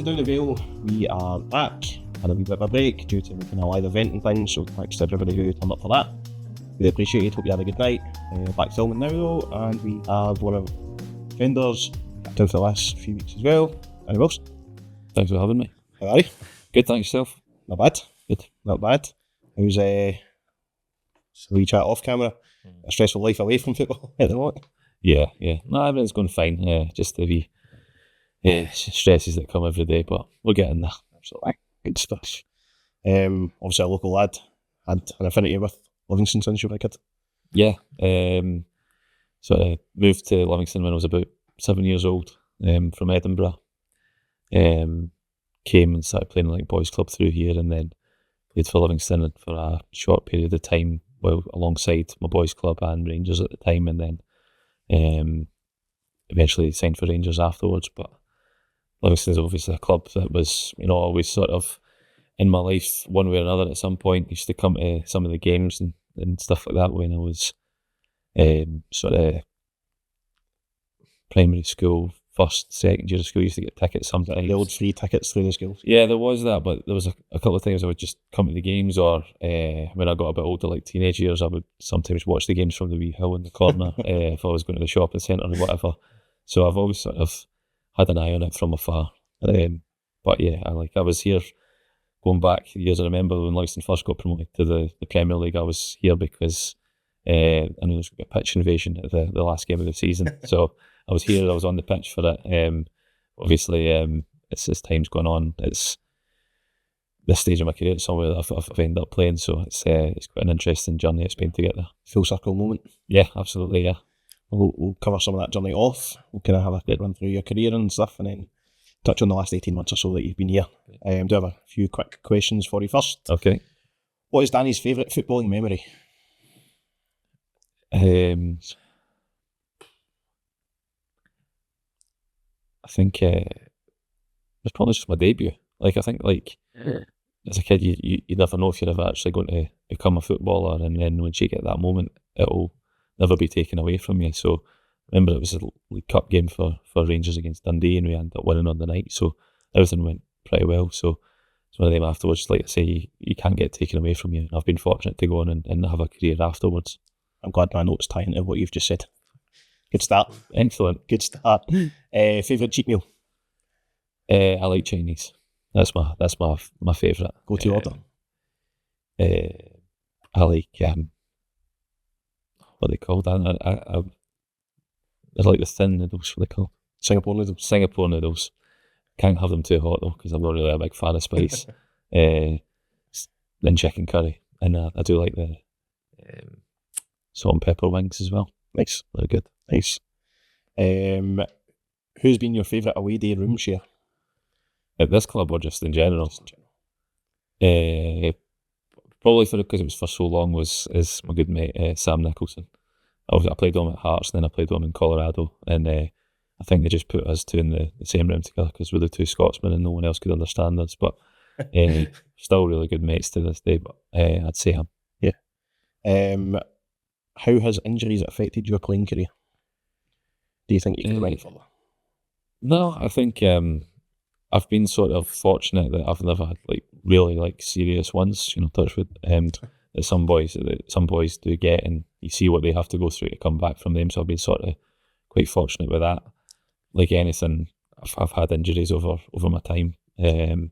Down the Vale, we are back. Had a wee bit of a break due to making a live event and things, so thanks to everybody who turned up for that. Really appreciate it, hope you had a good night. Back filming now though, and we have one of our defenders, captain for the last few weeks as well, Andy Wilson. Thanks for having me. How are you? Good, thanks yourself. Not bad. Good. Not bad. How's so we chat off camera? A stressful life away from football at the moment? Yeah. No, everything's going fine. Just the wee stresses that come every day, but we're getting there. Absolutely. Good stuff. Obviously a local lad, had an affinity with Livingston since you were a kid. Yeah. So I moved to Livingston when I was about 7 years old, from Edinburgh. Came and started playing like boys club through here, and then played for Livingston for a short period of time, well, alongside my boys club and Rangers at the time, and then eventually signed for Rangers afterwards. But Livingston is obviously a club that was, always sort of in my life one way or another at some point. Used to come to some of the games and stuff like that when I was sort of primary school, first, second year of school. Used to get tickets sometimes. The old free tickets through the schools. Yeah, there was that, but there was a couple of times I would just come to the games, or when I got a bit older, like teenage years, I would sometimes watch the games from the wee hill in the corner if I was going to the shopping centre or whatever. So I've always sort of had an eye on it from afar. But yeah, I was here going back years. I remember when Livingston first got promoted to the Premier League, I was here because I knew there was going to be a pitch invasion at the last game of the season. So I was here, I was on the pitch for it. Obviously, it's as time's gone on, it's this stage of my career, it's somewhere that I've ended up playing, so it's quite an interesting journey it's been to get there. Full circle moment. Yeah, absolutely, yeah. We'll cover some of that journey off. We'll kind of have a good run through your career and stuff, and then touch on the last 18 months or so that you've been here. Do have a few quick questions for you first. Okay. What is Danny's favourite footballing memory? I think it's probably just my debut. I think as a kid, you never know if you're ever actually going to become a footballer, and then once you get that moment, it'll never be taken away from you. So I remember it was a League Cup game for Rangers against Dundee, and we ended up winning on the night, so everything went pretty well. So it's one of them afterwards, like I say, you can't get taken away from you, and I've been fortunate to go on and have a career afterwards. I'm glad my notes tie into what you've just said. Good start. Excellent. Good start. Favourite cheat meal? I like Chinese. That's my favourite. Go-to order? I like what are they called? I like the thin noodles. What are they called? Singapore noodles. Singapore noodles. Can't have them too hot though, because I'm not really a big fan of spice. Then chicken curry, and I do like the salt and pepper wings as well. Nice. They're good. Nice. Who's been your favourite away day room share? At this club or just in general? Probably because it was for so long is my good mate Sam Nicholson. I played with him at Hearts, and then I played with him in Colorado, and I think they just put us two in the same room together because we're the two Scotsmen and no one else could understand us. But still really good mates to this day. But I'd say him. Yeah. How has injuries affected your playing career? Do you think you could have went further? No, I think I've been sort of fortunate that I've never had really serious ones, touch wood, that some boys do get, and you see what they have to go through to come back from them. So I've been sort of quite fortunate with that. Like anything, I've had injuries over my time, and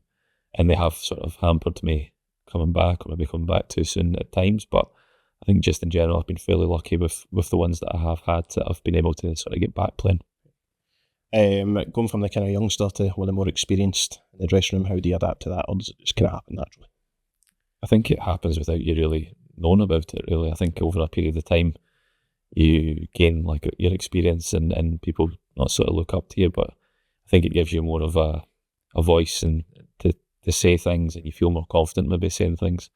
they have sort of hampered me coming back, or maybe coming back too soon at times. But I think just in general, I've been fairly lucky with the ones that I have had, that I've been able to sort of get back playing. Going from the kind of youngster to one of the more experienced in the dressing room, how do you adapt to that, or does it just kind of happen naturally? I think it happens without you really knowing about it, really. I think over a period of time, you gain your experience, and people not sort of look up to you, but I think it gives you more of a voice and to say things, and you feel more confident maybe saying things.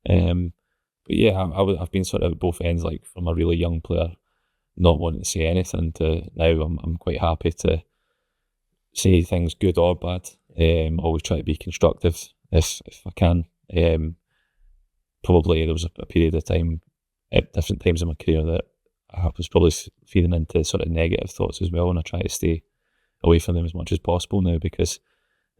But yeah, I've been sort of at both ends, from a really young player not wanting to say anything to now I'm quite happy to say things, good or bad. Always try to be constructive if I can. Probably there was a period of time at different times in my career that I was probably feeding into sort of negative thoughts as well, and I try to stay away from them as much as possible now, because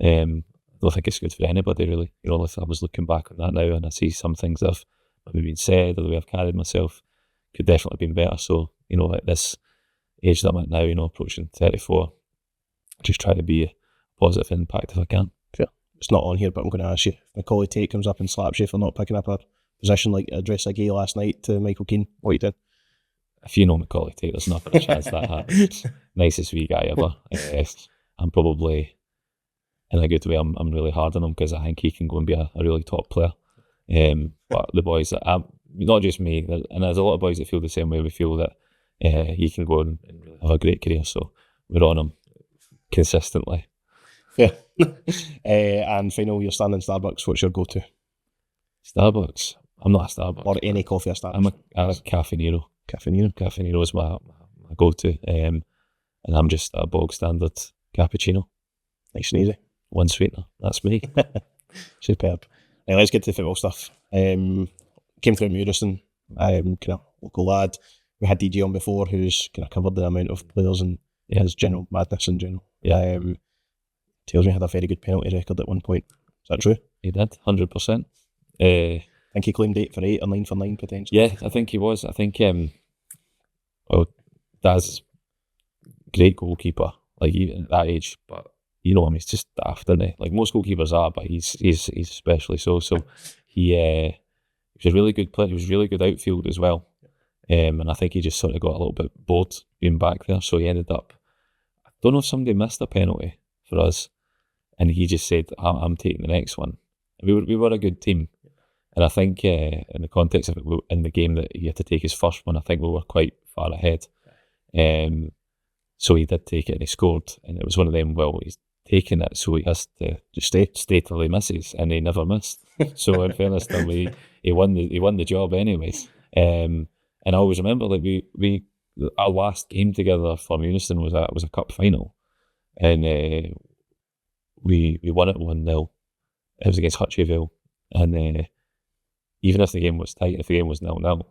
I don't think it's good for anybody, really. You know, if I was looking back on that now and I see some things that have maybe been said or the way I've carried myself could definitely have been better. So, you know, at this age that I'm at now, you know, approaching 34, just try to be a positive impact if I can. Sure. It's not on here, but I'm going to ask you. If Macaulay Tate comes up and slaps you for not picking up a position like address a gay last night to Michael Keane, what you did? If you know Macaulay Tate, there's nothing a chance that happens. Nicest wee guy ever. I'm probably, in a good way, I'm really hard on him because I think he can go and be a really top player. But the boys that not just me, and there's a lot of boys that feel the same way. We feel that he can go and really have a great career. So we're on him consistently. Yeah. And final, you're standing in Starbucks. What's your go-to? Starbucks. I'm not a Starbucks. Or any coffee at Starbucks? I'm a Cafe Nero. Cafe Nero. Cafe Nero is my go-to. And I'm just a bog standard cappuccino. Nice and easy. One sweetener. That's me. Superb. Right, let's get to the football stuff. Came through Muirison, kind of local lad. We had DJ on before, who's kind of covered the amount of players and his general madness in general. Yeah. Tells me he had a very good penalty record at one point. Is that true? He did, 100%. I think he claimed 8 for 8 or 9 for 9 potentially. Yeah, I think he was. I think, well, Daz, great goalkeeper, like even at that age, but you know him, he's just daft, isn't he? Like most goalkeepers are, but he's especially so. So he was a really good player. He was a really good outfield as well. And I think he just sort of got a little bit bored being back there. So he ended up, I don't know if somebody missed a penalty for us, and he just said, I'm taking the next one. And we were a good team. And I think in the context of it, in the game that he had to take his first one, I think we were quite far ahead. So he did take it and he scored. And it was one of them, well, he's taken it, so he has to just stay till he misses. And he never missed. So in fairness to him, he won the job anyway. And I always remember, like, our last game together for Livingston was a cup final. And we won it 1-0. It was against Hutchie. And even if the game was tight, if the game was 0-0,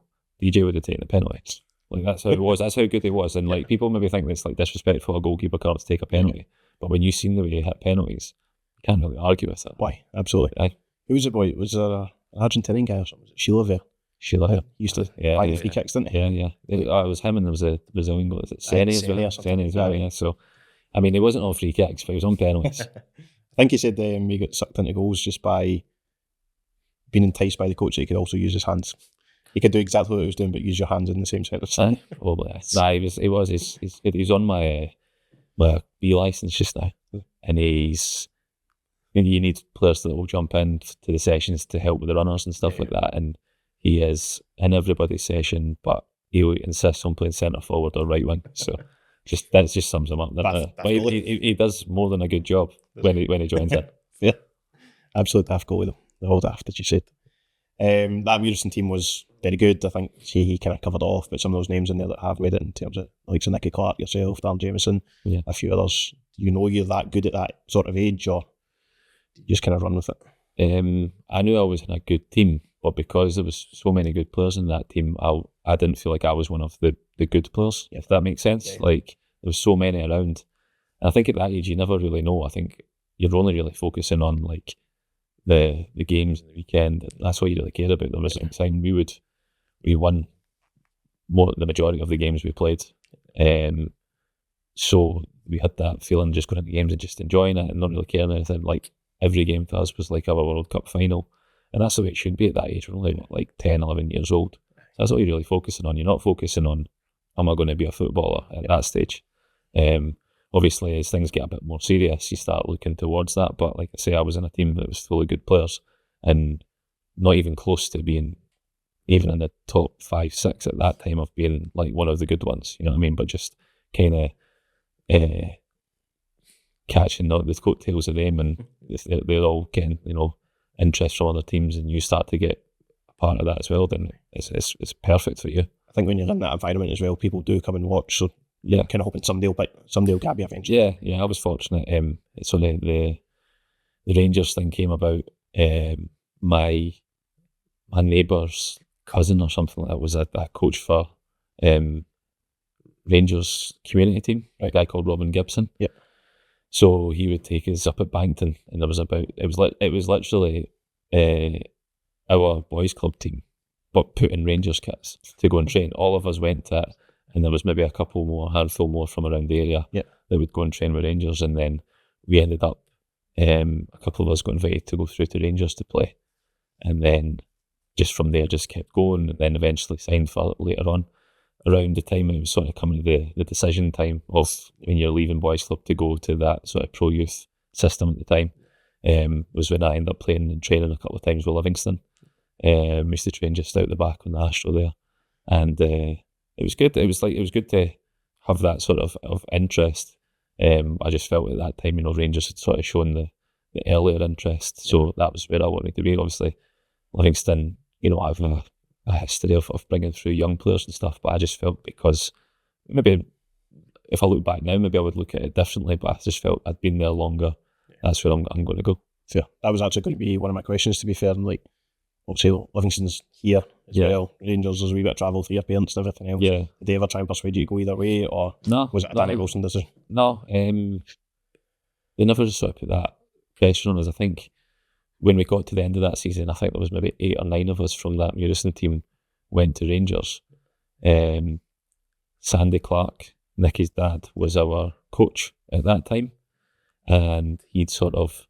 DJ would have taken the penalty. Like, that's how it was. That's how good he was. And like, people maybe think it's like disrespectful for a goalkeeper can't to take a penalty. But when you've seen the way he hit penalties, you can't really argue with it. Why? Absolutely. Aye. Who was the boy? Was there an Argentinian guy or something? Was it Sheila He used to buy the free kicks, didn't he? Yeah. It was him, and there was a Brazilian goal. Is it Sene as well? Sene as well, yeah. So, I mean, he wasn't on free kicks, but he was on penalties. I think he said he got sucked into goals just by being enticed by the coach that he could also use his hands. He could do exactly what he was doing, but use your hands in the same sentence. Aye, probably. Nah, he was. He's good. He's on my B licence just now, and you need players that will jump in to the sessions to help with the runners and stuff like that, and he is in everybody's session, but he insists on playing centre forward or right wing. So that just sums him up. But he does more than a good job when he joins in. Yeah, absolute daft goalie though. The whole daft, as you said. That Muirison team was very good. I think he kind of covered off, but some of those names in there that have made it in terms of like Nicky Clark, yourself, Dan Jameson, a few others. You know you're that good at that sort of age, or you just kind of run with it? I knew I was in a good team, but because there was so many good players in that team, I didn't feel like I was one of the good players, if that makes sense. Yeah. Like, there was so many around. And I think at that age, you never really know. I think you're only really focusing on like the games in the weekend. That's what you really care about. There was a time we won the majority of the games we played. So we had that feeling just going into games and just enjoying it and not really caring anything. Like, every game for us was like our World Cup final. And that's the way it should be at that age. We're only like 10, 11 years old. So that's what you're really focusing on. You're not focusing on, am I going to be a footballer at that stage? Obviously, as things get a bit more serious, you start looking towards that. But like I say, I was in a team that was full of good players and not even close to being even in the top 5, 6 at that time of being like one of the good ones. You know what I mean? But just kind of catching the coattails of them, and they're all getting, interest from other teams, and you start to get a part of that as well, then it's perfect for you. I think when you're in that environment as well, people do come and watch, so yeah, kind of hoping somebody will grab you eventually. Yeah, I was fortunate. So the Rangers thing came about. My neighbour's cousin or something like that was a coach for Rangers community team, a guy called Robin Gibson. Yep. So he would take us up at Bankton, and there was it was literally our boys' club team, but put in Rangers kits to go and train. All of us went to it, and there was maybe a handful more from around the area that would go and train with Rangers, and then we ended up, a couple of us got invited to go through to Rangers to play, and then just from there just kept going, and then eventually signed for later on. Around the time it was sort of coming to the decision time of when you're leaving boys club to go to that sort of pro youth system at the time, was when I ended up playing and training a couple of times with Livingston. We used to train just out the back on the Astro there, and it was good. It was good to have that sort of interest. I just felt at that time, Rangers had sort of shown the earlier interest, so that was where I wanted to be. Obviously, Livingston, I have a history of bringing through young players and stuff, but I just felt, because maybe if I look back now, maybe I would look at it differently, but I just felt I'd been there longer. That's where I'm going to go. Fair. That was actually going to be one of my questions, to be fair. And obviously Livingston's here as well. Rangers, there's a wee bit of travel for your parents and everything else. Yeah. Did they ever try and persuade you to go either way, or was it a Danny Wilson decision? No, they never sort of put that pressure on us. I think when we got to the end of that season, I think there was maybe 8 or 9 of us from that Murison team went to Rangers. Sandy Clark, Nicky's dad, was our coach at that time, and he'd sort of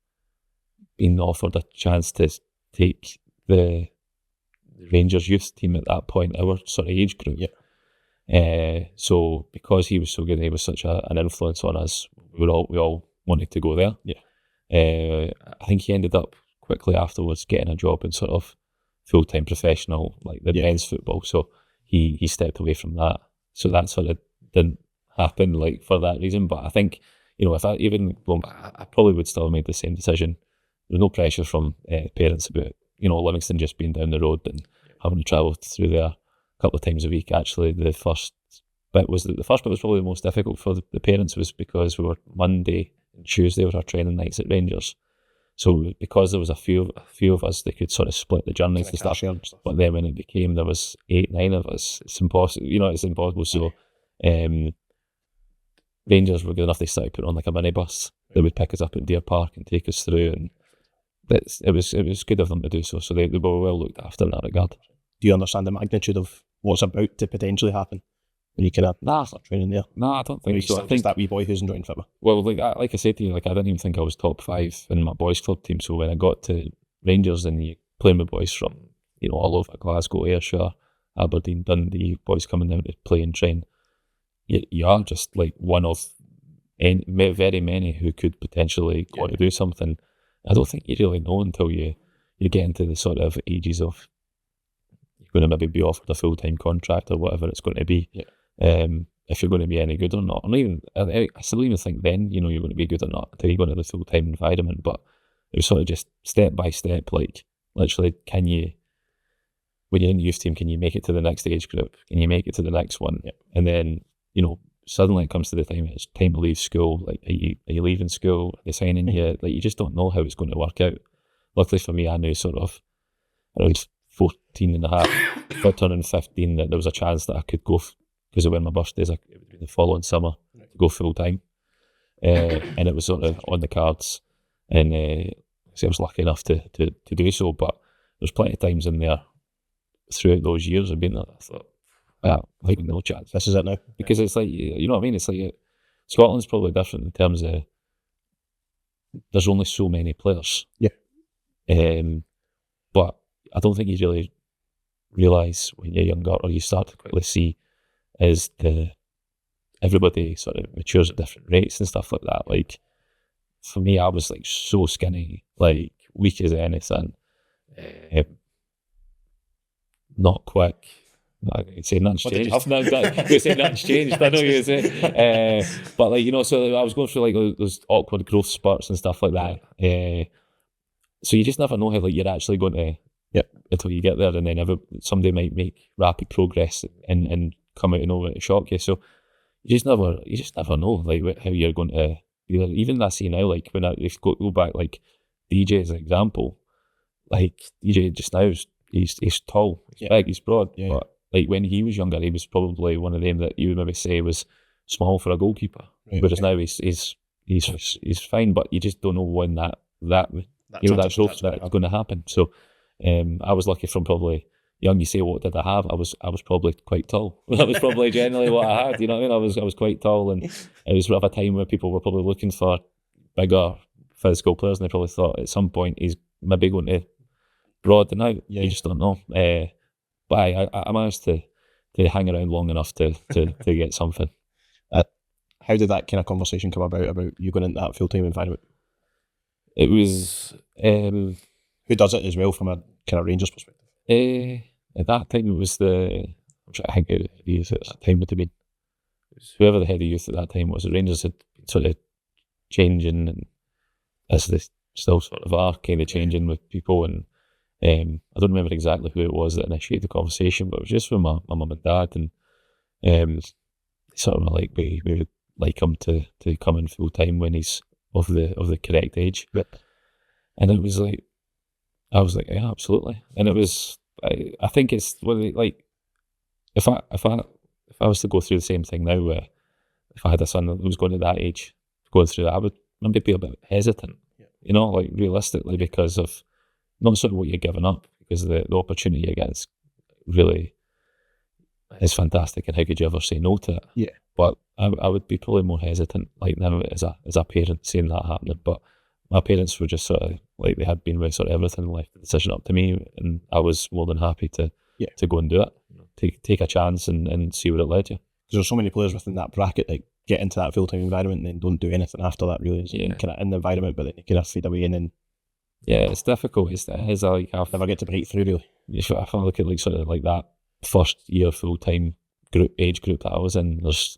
been offered a chance to take the Rangers youth team at that point, our sort of age group. So because he was so good, he was such an influence on us, we all wanted to go there. I think he ended up quickly afterwards getting a job in sort of full-time professional, like the men's football. So he stepped away from that. So that sort of didn't happen for that reason. But I think, if I I probably would still have made the same decision. There was no pressure from parents about, Livingston just being down the road and having to travel through there a couple of times a week. Actually, the first bit was probably the most difficult for the parents, was because we were Monday and Tuesday were our training nights at Rangers. So because there was a few of us, they could sort of split the journeys and stuff. But then when it became, there was 8, 9 of us, it's impossible. It's impossible. So Rangers were good enough, they started putting on a minibus. They would pick us up at Deer Park and take us through, and it was good of them to do so. So they were well looked after in that regard. Do you understand the magnitude of what's about to potentially happen when you kind of start training there? No, I don't think so. I think that wee boy who's enjoying football. Well, like I said to you, I didn't even think I was top 5 in my boys' club team. So when I got to Rangers and you playing with boys from all over Glasgow, Ayrshire, Aberdeen, Dundee, boys coming down to play and train, you are just one of very many who could potentially go on to do something. I don't think you really know until you get into the sort of ages of you're going to maybe be offered a full-time contract or whatever it's going to be. If you're going to be any good or not. And even I still even think then, you're going to be good or not until you go into the full-time environment. But it was sort of just step by step, literally, when you're in the youth team, can you make it to the next age group? Can you make it to the next one? And then, suddenly it comes to the time, it's time to leave school. Are you leaving school? Are they signing you? You just don't know how it's going to work out. Luckily for me, I knew sort of around 14 and a half, turning 15, that there was a chance that I could go, because of when my birthdays, it would be the following summer, to go full time. And it was sort of on the cards. And so I was lucky enough to do so. But there's plenty of times in there throughout those years I've been there, I thought, no chance. This is it now. Because it's you know what I mean? It's Scotland's probably different in terms of there's only so many players. But I don't think you really realise when you're younger, or you start to quickly see, is everybody sort of matures at different rates and stuff like that. For me, I was so skinny, weak as anything, not quick. I'd say nothing's changed. I'd say nothing's changed. I know you say, but so I was going through those awkward growth spurts and stuff like that. So you just never know how you're actually going to, until you get there, and then somebody might make rapid progress and come out of nowhere to shock you. So you just never know how you're going to be. Even I see now, if you go back, DJ as an example, DJ just now he's tall, he's big, he's broad, but when he was younger, he was probably one of them that you would maybe say was small for a goalkeeper. Whereas now he's he's fine, but you just don't know when that growth that's going to happen. So I was lucky from probably young. You say, what did I have? I was probably quite tall. That was probably generally what I had. You know what I mean? I was quite tall, and it was of a time where people were probably looking for bigger physical players, and they probably thought at some point he's maybe going to broaden out. You just don't know. But I managed to hang around long enough to get something. How did that kind of conversation come about you going into that full-time environment? It was... who does it as well from a kind of Rangers perspective? At that time, it was I'm trying to think who the youth at that time would have been. It was whoever the head of youth at that time was. The Rangers had been sort of changing, and as they still sort of are, kind of changing with people. And I don't remember exactly who it was that initiated the conversation, but it was just with my mum and dad, and sort of like we would like him to come in full time when he's of the correct age. Yep. And it was like, I was like, yeah, absolutely. And it was, I think it's like, if I was to go through the same thing now, where if I had a son that was going to that age, going through that, I would maybe be a bit hesitant, you know, like realistically, because of not sort of what you're giving up, because the opportunity you get is fantastic, and how could you ever say no to it? Yeah. But I would be probably more hesitant, like now as a parent seeing that happening. But my parents were just sort of like, they had been with sort of everything, left the decision up to me, and I was more than happy to go and do it, take a chance and see where it led you. Because there's so many players within that bracket that get into that full-time environment and then don't do anything after that, really. So kind of in the environment, but then you kind of fade away, and then it's difficult. It's like never get to break through, really. If I look at like sort of like that first year full-time age group that I was in, there's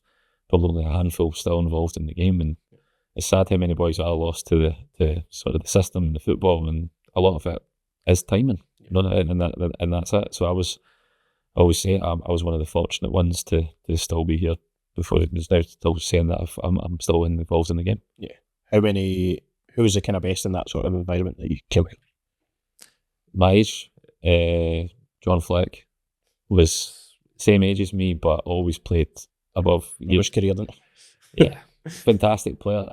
probably only a handful still involved in the game, and it's sad how many boys are lost to the sort of the system and the football, and a lot of it is timing, you know, and that's it. So I always say I was one of the fortunate ones to still be here before it was now still saying that I'm still involved in the game. Yeah. Who was the kind of best in that sort of environment that you came with? My age, John Fleck was same age as me, but always played above years career, didn't he? Yeah, fantastic player.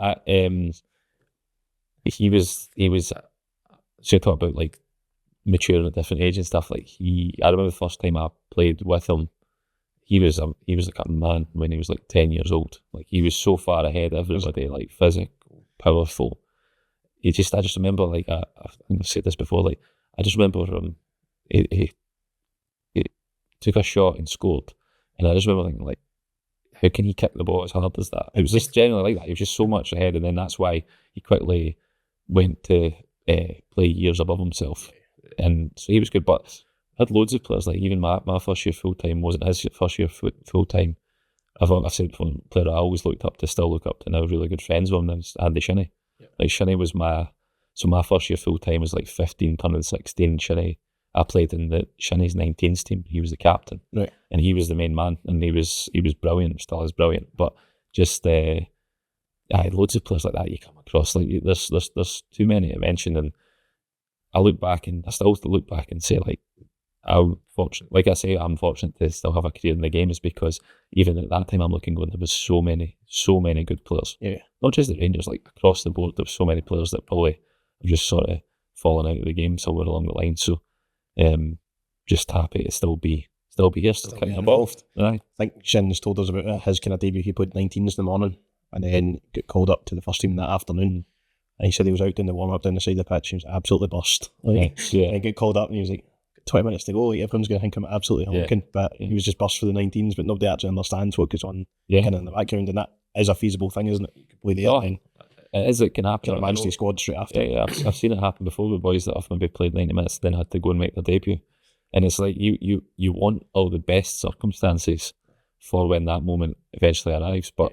He was. So you talk about like maturing at different age and stuff. Like I remember the first time I played with him. He was like a man when he was like 10 years old. Like he was so far ahead of everybody. Like physical, powerful. I just remember, like I think I've said this before. Like I just remember he took a shot and scored, and I just remember thinking, like, how can he kick the ball as hard as that? It was just generally like that. He was just so much ahead, and then that's why he quickly went to play years above himself, and so he was good. But I had loads of players. Like even my first year full time wasn't his first year full time. I've said before, a player I always still look up to now, really good friends with him, is Andy Shinnie. Yep. Like Shinnie was my first year full time was like 15 turning 16. Shinnie, I played in the Shinnie's 19s team. He was the captain, right, and he was the main man, and he was brilliant, still is brilliant. But just I had loads of players like that you come across. Like there's too many to mention, and I look back and I still look back and say, like, I'm fortunate. Like I say, I'm fortunate to still have a career in the game, is because even at that time I'm looking going, there was so many good players. Yeah. Not just the Rangers, like across the board, there was so many players that probably have just sort of fallen out of the game somewhere along the line. So just happy to still be here, still kind of involved. Right. I think Shin's told us about his kind of debut. He played 19s in the morning and then got called up to the first team that afternoon. And he said he was out doing the warm up down the side of the pitch. He was absolutely burst. Like, yeah. And he got called up and he was like, 20 minutes to go, like, everyone's going to think I'm absolutely honking, but he was just burst for the 19s, but nobody actually understands what goes on kind of in the background, and that is a feasible thing, isn't it? You can play the it is, it can happen. Can manage the squad straight after. Yeah, I've seen it happen before with boys that have maybe played 90 minutes, then had to go and make their debut. And it's like you want all the best circumstances for when that moment eventually arrives, but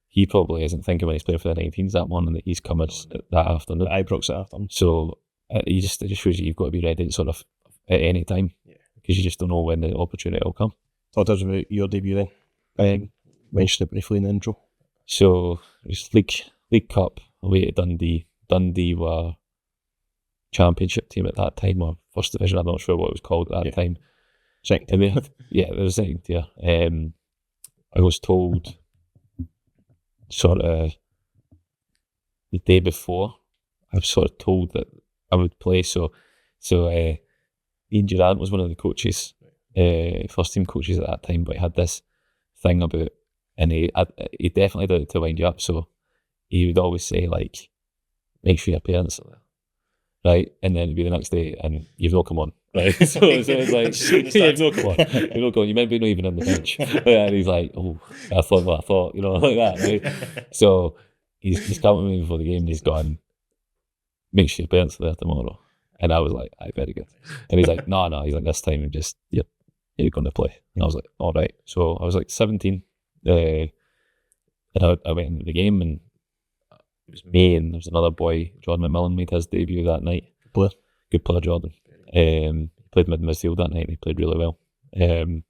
he probably isn't thinking when he's playing for the 19s that morning that he's coming that afternoon. Ibrox that afternoon. So it just shows you've got to be ready sort of at any time, because you just don't know when the opportunity will come. Talk to us about your debut then. Mentioned it briefly in the intro. So it's League Cup away to Dundee. Dundee were championship team at that time, or first division, I'm not sure what it was called at that time. Second tier. They were second tier. I was told sort of the day before, I was sort of told that I would play. So Ian Durant was one of the coaches, first team coaches at that time, but he had this thing about, and he definitely did it to wind you up. So he would always say, like, make sure your parents are there, right? And then it'd be the next day, and you've not come on, right? So it's like, you've not come on, you've not come on. You might be not even on the bench. And he's like, oh, I thought what I thought, like that, right? So he's come to me before the game, and he's gone, make sure your parents are there tomorrow. And I was like, aye, very good. And he's like, no. He's like, this time you're going to play. And I was like, all right. So I was like 17, and I went into the game, and it was me, and there was another boy, Jordan McMillan, made his debut that night. Good player, Jordan. He played midfield that night, and he played really well. Had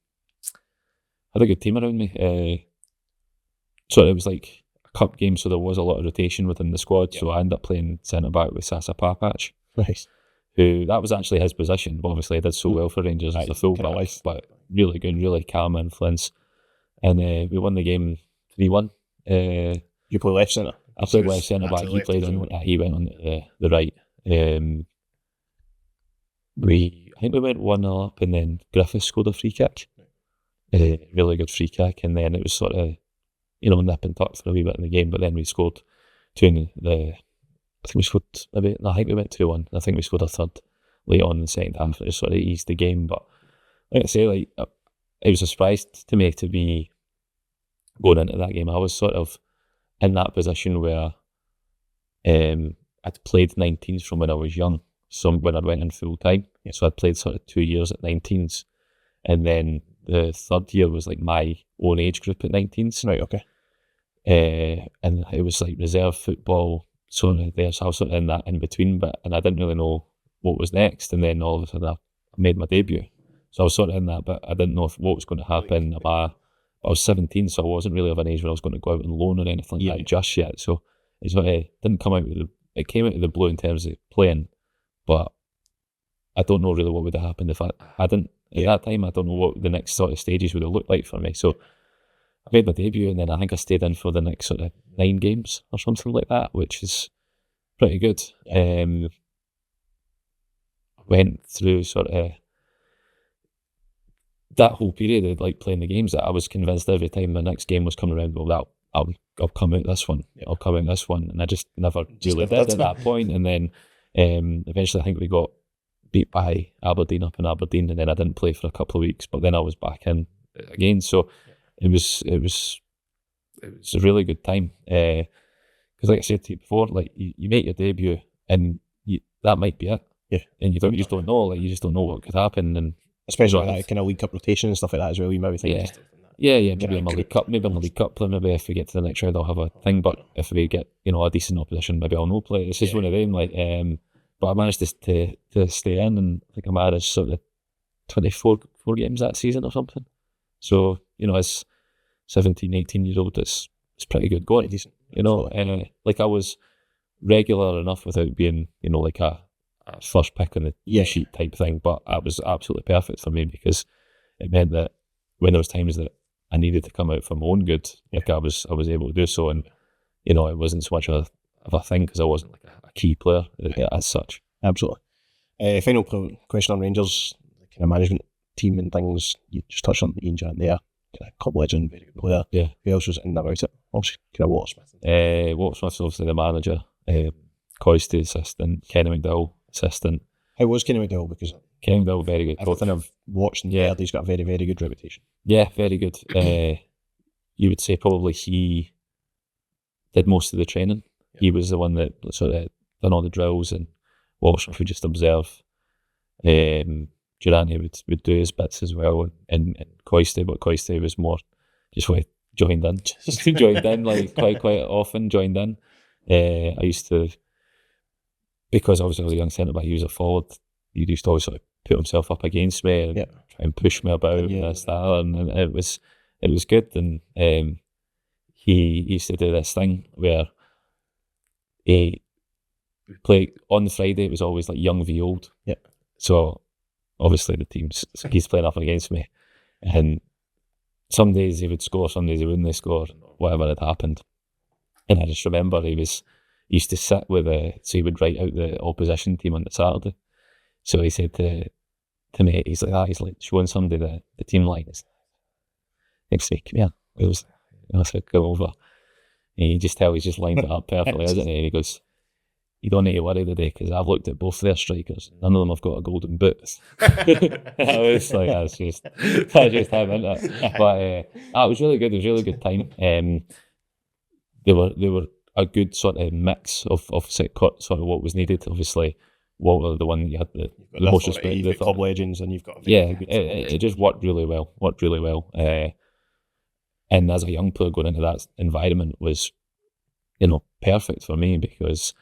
a good team around me. So it was like a cup game, so there was a lot of rotation within the squad. Yeah. So I ended up playing centre back with Sasa Papach. Nice. Who, that was actually his position, but obviously I did so well for Rangers as a full back, but really good, really calm influence. And we won the game 3-1. You play left centre? I played left centre back, he went on the right. I think we went 1-0 up, and then Griffiths scored a free kick. Really good free kick, and then it was sort of, nip and tuck for a wee bit in the game, but then we scored two in I think we went 2-1. I think we scored a third late on in the second half. It just sort of eased the game. But like I say, it was a surprise to me to be going into that game. I was sort of in that position where I'd played 19s from when I was young. So when I went in full time, so I'd played sort of 2 years at 19s, and then the third year was like my own age group at 19s. Right. Okay. And it was like reserve football. So I was sort of in that in between bit, and I didn't really know what was next. And then all of a sudden I made my debut. So I was sort of in that, but I didn't know what was going to happen. I was 17, so I wasn't really of an age where I was going to go out on loan or anything like that just yet. So it sort of didn't come out it came out of the blue in terms of playing, but I don't know really what would have happened if I hadn't. At that time, I don't know what the next sort of stages would have looked like for me. So I made my debut, and then I think I stayed in for the next sort of 9 games or something like that, which is pretty good. Went through sort of that whole period of like playing the games that I was convinced every time the next game was coming around, well, I'll come out this one, I'll come out this one, and I just never really did at that point. And then eventually I think we got beat by Aberdeen up in Aberdeen, and then I didn't play for a couple of weeks, but then I was back in again. So it was a really good time, because like I said to you before, like you make your debut and that might be it, and you just don't know, like you just don't know what could happen, and especially like kind of League Cup rotation and stuff like that as well. You maybe think, maybe I'm a League Cup player. Maybe if we get to the next round, I'll have a thing. But if we get a decent opposition, maybe I'll not play. It's just one of them. Like, but I managed to stay in, and I think I managed sort of 24 games that season or something. So as 17, 18-year-old, it's pretty good going. Decent, like I was regular enough without being like a first pick on the sheet type thing, but that was absolutely perfect for me, because it meant that when there was times that I needed to come out for my own good, like I was able to do so, and it wasn't so much of a thing because I wasn't like a key player as such. Absolutely. Final question on Rangers, the kind of management team and things. You just touched on Ian Durant there, kind of club legend, very good player. Yeah. Who else was in about it? Obviously, kind of Walter Smith. Walter Smith's obviously the manager. Coisty assistant, Kenny McDowell assistant. How was Kenny McDowell? Because Kenny McDowell, very good. Everything I've watched and heard, he's got a very, very good reputation. Yeah, very good. You would say probably he did most of the training. Yeah. He was the one that sort of done all the drills, and Walter Smith would just observe. Durante would do his bits as well, and Coisty, but Coisty was more just joined in. Just joined in, like quite often joined in. I used to, because obviously I was a young centre back, he was a forward, he used to always sort of put himself up against me and try and push me about and this, that, and it was good. And he used to do this thing where he play on the Friday, it was always like young v old. Yeah. So obviously the team's, he's playing up against me, and some days he would score, some days he wouldn't score, whatever had happened. And I just remember he he used to sit with so he would write out the opposition team on the Saturday. So he said to me, he's like showing somebody the team line. Next week, come here. I was like, come over. And you just tell he's just lined it up perfectly, isn't he? And he goes, you don't need to worry today because I've looked at both their strikers. None of them have got a golden boot. I was like, that's just him, isn't it? But it was really good. It was a really good time. They were a good sort of mix of sort of what was needed. Obviously, Walter, the one that you had the most respect. You've got club legends, and you've got it just worked really well. And as a young player going into that environment was, perfect for me because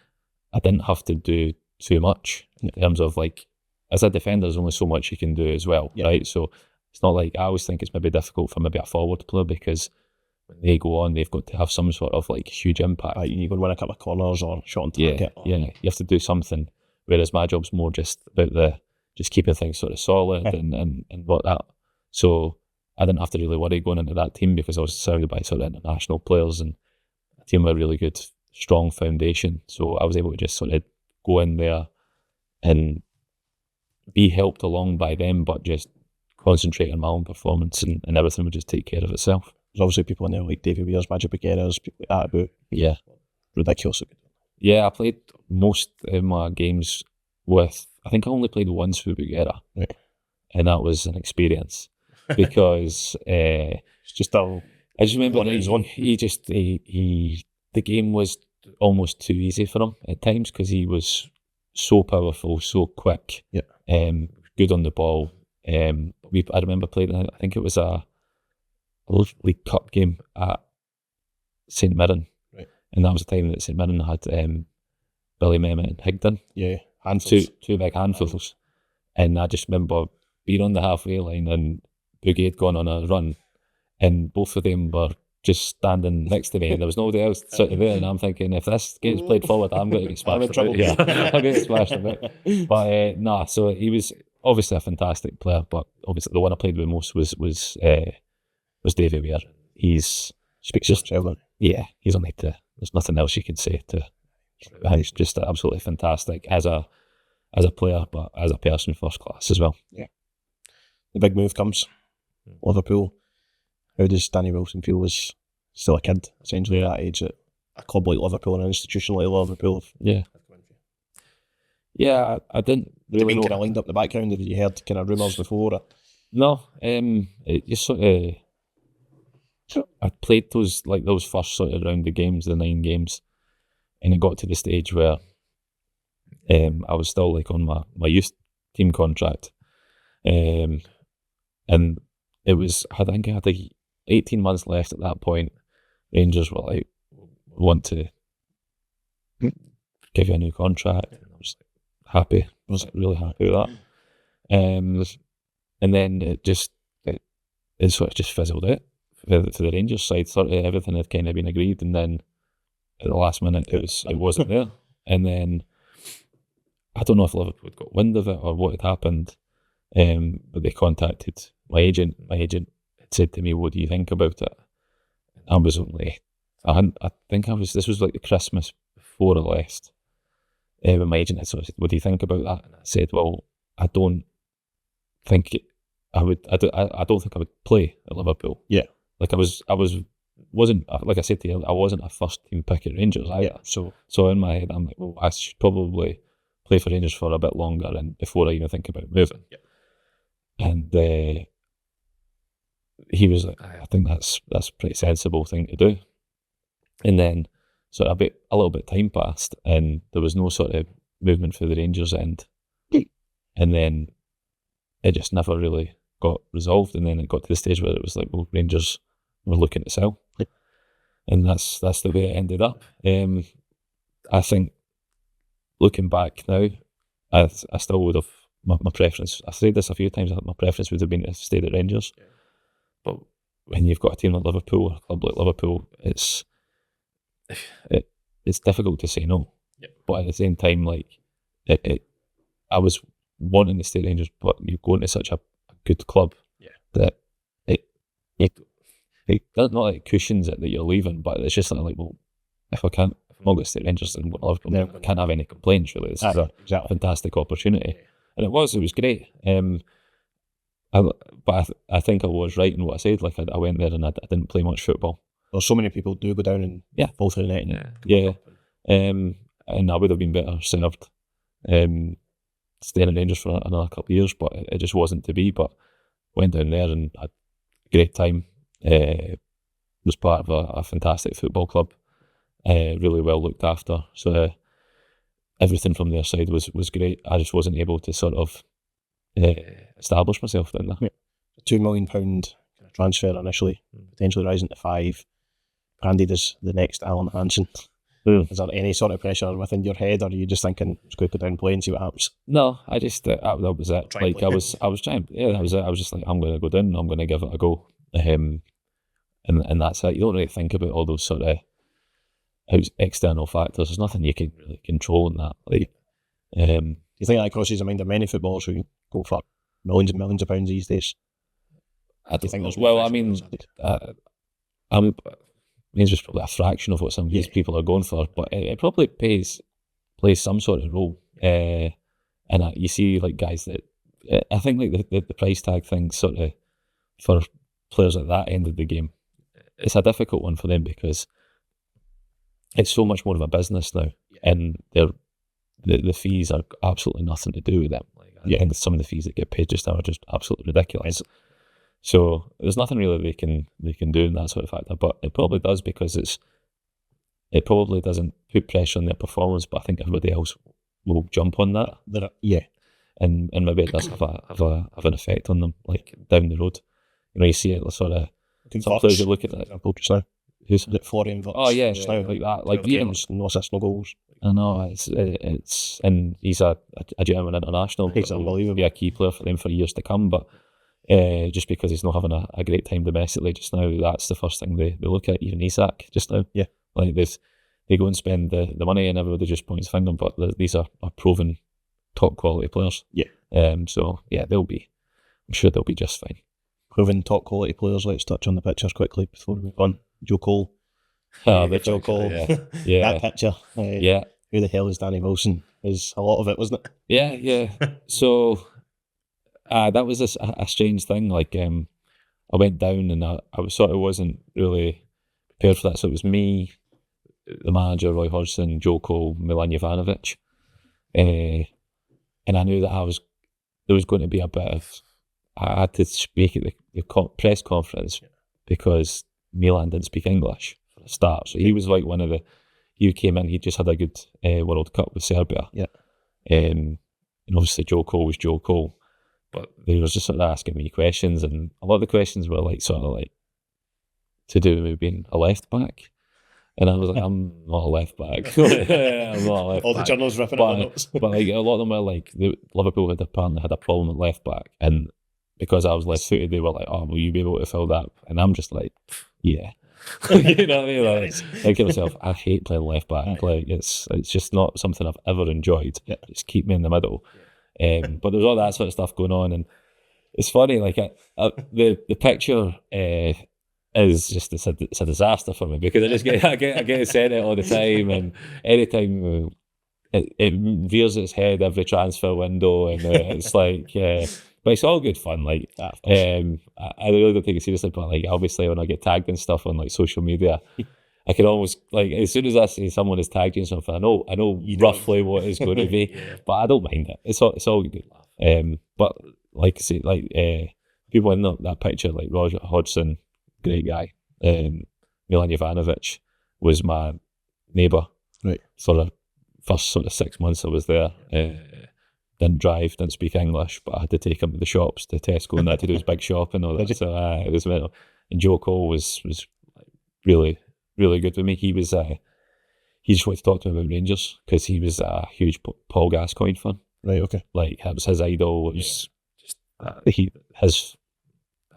I didn't have to do too much in terms of like, as a defender, there's only so much you can do as well, right? So it's not like, I always think it's maybe difficult for maybe a forward player because when they go on, they've got to have some sort of like huge impact. Right, you're going to win a couple of corners or shot on target. Yeah, you have to do something. Whereas my job's more just about just keeping things sort of solid and what that. So I didn't have to really worry going into that team because I was surrounded by sort of international players and a team with a really good, strong foundation. So I was able to just sort of go in there and be helped along by them, but just concentrate on my own performance and everything would just take care of itself. There's obviously people in there like Davy Weir's, Magic Begueras, people like that, but ridiculous. Yeah, I played most of my games I think I only played once with Beguera, right. And that was an experience because it's just I just remember the game was almost too easy for him at times because he was so powerful, so quick, good on the ball. I remember playing, I think it was a League Cup game at St Mirren, right. And that was the time that St Mirren had Billy Mehmet and Higdon. Yeah, handfuls. Two big handfuls. And I just remember being on the halfway line and Boogie had gone on a run and both of them were just standing next to me and there was nobody else sitting there and I'm thinking, if this game's played forward, I'm going to get smashed about. Yeah, I'm going to get smashed about. But so he was obviously a fantastic player, but obviously the one I played with most was Davy Weir. He's speaks just himself. Yeah, he's only there's nothing else you can say to. He's just absolutely fantastic as a player, but as a person, first class as well. Yeah. The big move comes. Liverpool. How does Danny Wilson feel as still a kid, essentially at that age, at a club like Liverpool and an institution like Liverpool? Yeah. Yeah, I didn't really know. Kind of lined up in the background, did you heard kind of rumours before? No, it just sort of. I played those first sort of round of games, the 9 games, and it got to the stage where I was still like on my youth team contract, and it was, I think I had like 18 months left at that point. Rangers were like, we want to give you a new contract. And I was happy. I was really happy with that. And then it sort of just fizzled out for the Rangers side. Sort of everything had kind of been agreed, and then at the last minute it wasn't there. And then I don't know if Liverpool got wind of it or what had happened, but they contacted my agent. My agent had said to me, "What do you think about it?" I was only, this was like the Christmas before I left. When my agent had sort of said, "What do you think about that?" And I said, "Well, I don't think I don't think I would play at Liverpool." Yeah. Like wasn't like I said to you, I wasn't a first team pick at Rangers either. Yeah. So in my head, I'm like, well, I should probably play for Rangers for a bit longer and before I even think about moving. Yeah. And he was like, I think that's a pretty sensible thing to do. And then a little bit time passed and there was no sort of movement for the Rangers end. And then it just never really got resolved. And then it got to the stage where it was like, well, Rangers were looking to sell. And that's the way it ended up. I think looking back now, I still would have, my preference, I've said this a few times, my preference would have been to stay at Rangers. Yeah. But when you've got a team like Liverpool, a club like Liverpool, it's difficult to say no. Yeah. But at the same time, like, I was wanting to stay at Rangers, but you're going to such a good club that it not like it cushions it that you're leaving, but it's just like, well, if I I'm not going to stay at Rangers and Liverpool. I can't have any complaints really. This is a fantastic opportunity, and it was great. I think I was right in what I said. Like I went there and I didn't play much football. Well, so many people do go down and fall through the net. And I would have been better served staying at Rangers for another couple of years, but it just wasn't to be. But went down there and had a great time. Was part of a fantastic football club, really well looked after. So everything from their side was great. I just wasn't able to sort of establish myself down there. £2 million transfer initially, potentially rising to 5, branded as the next Alan Hansen. Is there any sort of pressure within your head, or are you just thinking just go down and play and see what happens? No, I just that was it. Like I was trying. Yeah, that was it. I was just like, I'm going to go down. I'm going to give it a go. And that's it. You don't really think about all those sort of external factors. There's nothing you can really control in that. Like, do you think that crosses the mind of many footballers who go for millions and millions of pounds these days? I mean, it's just probably a fraction of what some of these people are going for, but it probably plays some sort of role. And you see, like guys that I think like the price tag thing sort of for players at that end of the game, it's a difficult one for them because it's so much more of a business now, and the fees are absolutely nothing to do with them. Like, I think some of the fees that get paid just now are just absolutely ridiculous. So there's nothing really they can do in that sort of factor, but it probably does because it probably doesn't put pressure on their performance, but I think everybody else will jump on that. And maybe it does have an effect on them, like down the road. You know, you see it sort of. Some players you look at that. Example just now. Who's it? Florian Wirtz. Oh yeah, just now, like that. Like games, no assists, no goals. I know it's and he's a German international. He's unbelievable. Be a key player for them for years to come, but. Just because he's not having a great time domestically just now, that's the first thing they look at. Even Isak just now, like they go and spend the money and everybody just points finger, but these are proven top quality players. So I'm sure they'll be just fine. Proven top quality players. Let's touch on the pictures quickly before we move on. Joe Cole. The Joe Cole. Yeah. That picture. Who the hell is Danny Wilson? Is a lot of it, wasn't it? Yeah. So. That was a strange thing. Like, I went down and I wasn't really prepared for that. So it was me, the manager, Roy Hodgson, Joe Cole, Milan Jovanovic. And I knew that there was going to be a bit of, I had to speak at the press conference because Milan didn't speak English for a start. So he was like he came in, he just had a good World Cup with Serbia. And obviously Joe Cole was Joe Cole. But they were just sort of asking me questions, and a lot of the questions were like sort of like to do with being a left back, and I was like, I'm not a left back. I'm not a left All back. the journals ripping up the notes. But like a lot of them were like, Liverpool apparently had a problem with left back, and because I was left-footed, they were like, "Oh, will you be able to fill that?" And I'm just like, "Yeah." You know what I mean? Like, I give myself, I hate playing left back. Like it's just not something I've ever enjoyed. Just keep me in the middle. But there's all that sort of stuff going on, and it's funny. Like the picture is just it's a disaster for me because I get sent it all the time, and anytime it rears its head every transfer window, and it's like, but it's all good fun. Like I really don't take it seriously, but like obviously when I get tagged and stuff on like social media. I can almost, like, as soon as I see someone is tagged in something, I know roughly what it's going to be, but I don't mind it. It's all good. But like I say, like people in that picture, like Roger Hodgson, great guy. Milan Jovanovic was my neighbour for the first sort of 6 months I was there. Didn't drive, didn't speak English, but I had to take him to the shops, to Tesco and that, to do his big shopping and all that. So it was mental. And Joe Cole was really good with me. He just wanted to talk to me about Rangers because he was a huge Paul Gascoigne fan. Right, okay. Like, that was his idol. It was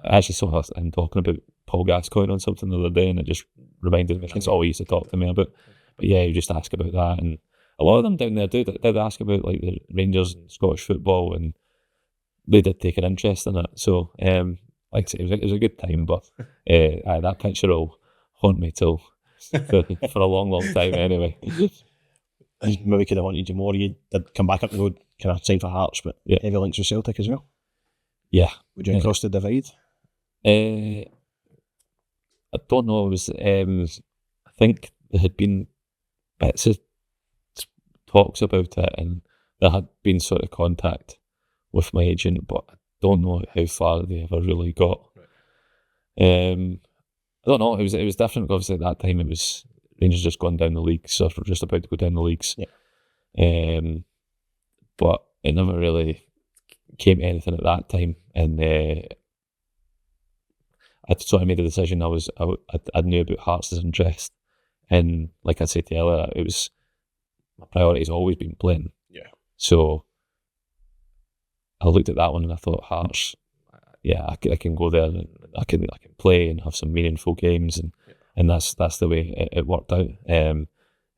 I actually saw him talking about Paul Gascoigne on something the other day, and it just reminded me that's all he used to talk to me about. But yeah, he just asked about that, and a lot of them down there did ask about like the Rangers and Scottish football, and they did take an interest in it. So like I say, it was a good time, but that picture will haunt me till for a long, long time anyway. Maybe could have wanted you more. You did come back up the road, kind of sign for Hearts, but heavy links with Celtic as well. Yeah. Would you have crossed the divide? I don't know. It was. I think there had been bits of talks about it, and there had been sort of contact with my agent, but I don't know how far they ever really got. Right. I don't know. It was different. Obviously, at that time, it was Rangers just gone down the leagues, or just about to go down the leagues. Yeah. But it never really came to anything at that time, and I sort of made a decision. I knew about Hearts' interest, and like I said to you earlier, it was my priority has always been playing. Yeah. So I looked at that one and I thought Hearts, yeah, I can go there and I can play and have some meaningful games, and that's the way it worked out. And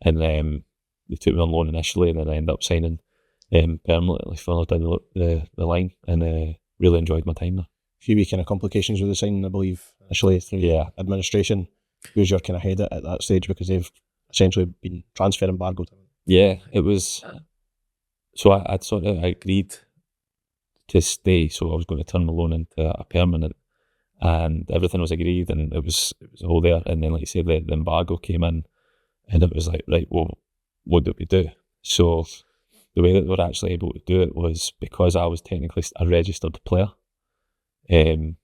they took me on loan initially, and then I ended up signing permanently further down the line, and really enjoyed my time there. A few wee kind of complications with the signing, I believe, initially through administration. Who's your kind of head at that stage, because they've essentially been transfer embargoed? Yeah, it was. So I'd sort of agreed to stay, so I was going to turn my loan into a permanent, and everything was agreed, and it was all there. And then, like you say, the embargo came in, and it was like, right, well, what do we do? So the way that they were actually able to do it was because I was technically a registered player. I don't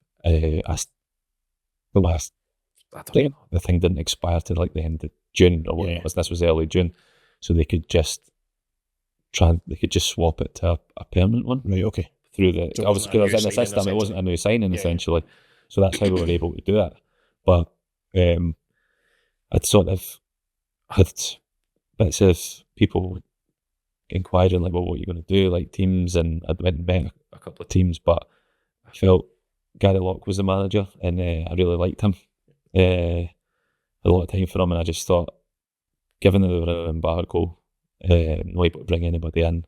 know, the thing didn't expire till like the end of June or what it was. This was early June, so they could just swap it to a permanent one. Right. Okay. Through the I was in the system. It wasn't a new signing essentially, so that's how we were able to do it. But I'd sort of had bits of people inquiring like, well, what are you going to do, like teams, and I went and met a couple of teams, but I felt Gary Locke was the manager, and I really liked him. A lot of time for him, and I just thought, given that they were in an embargo, no able to bring anybody in,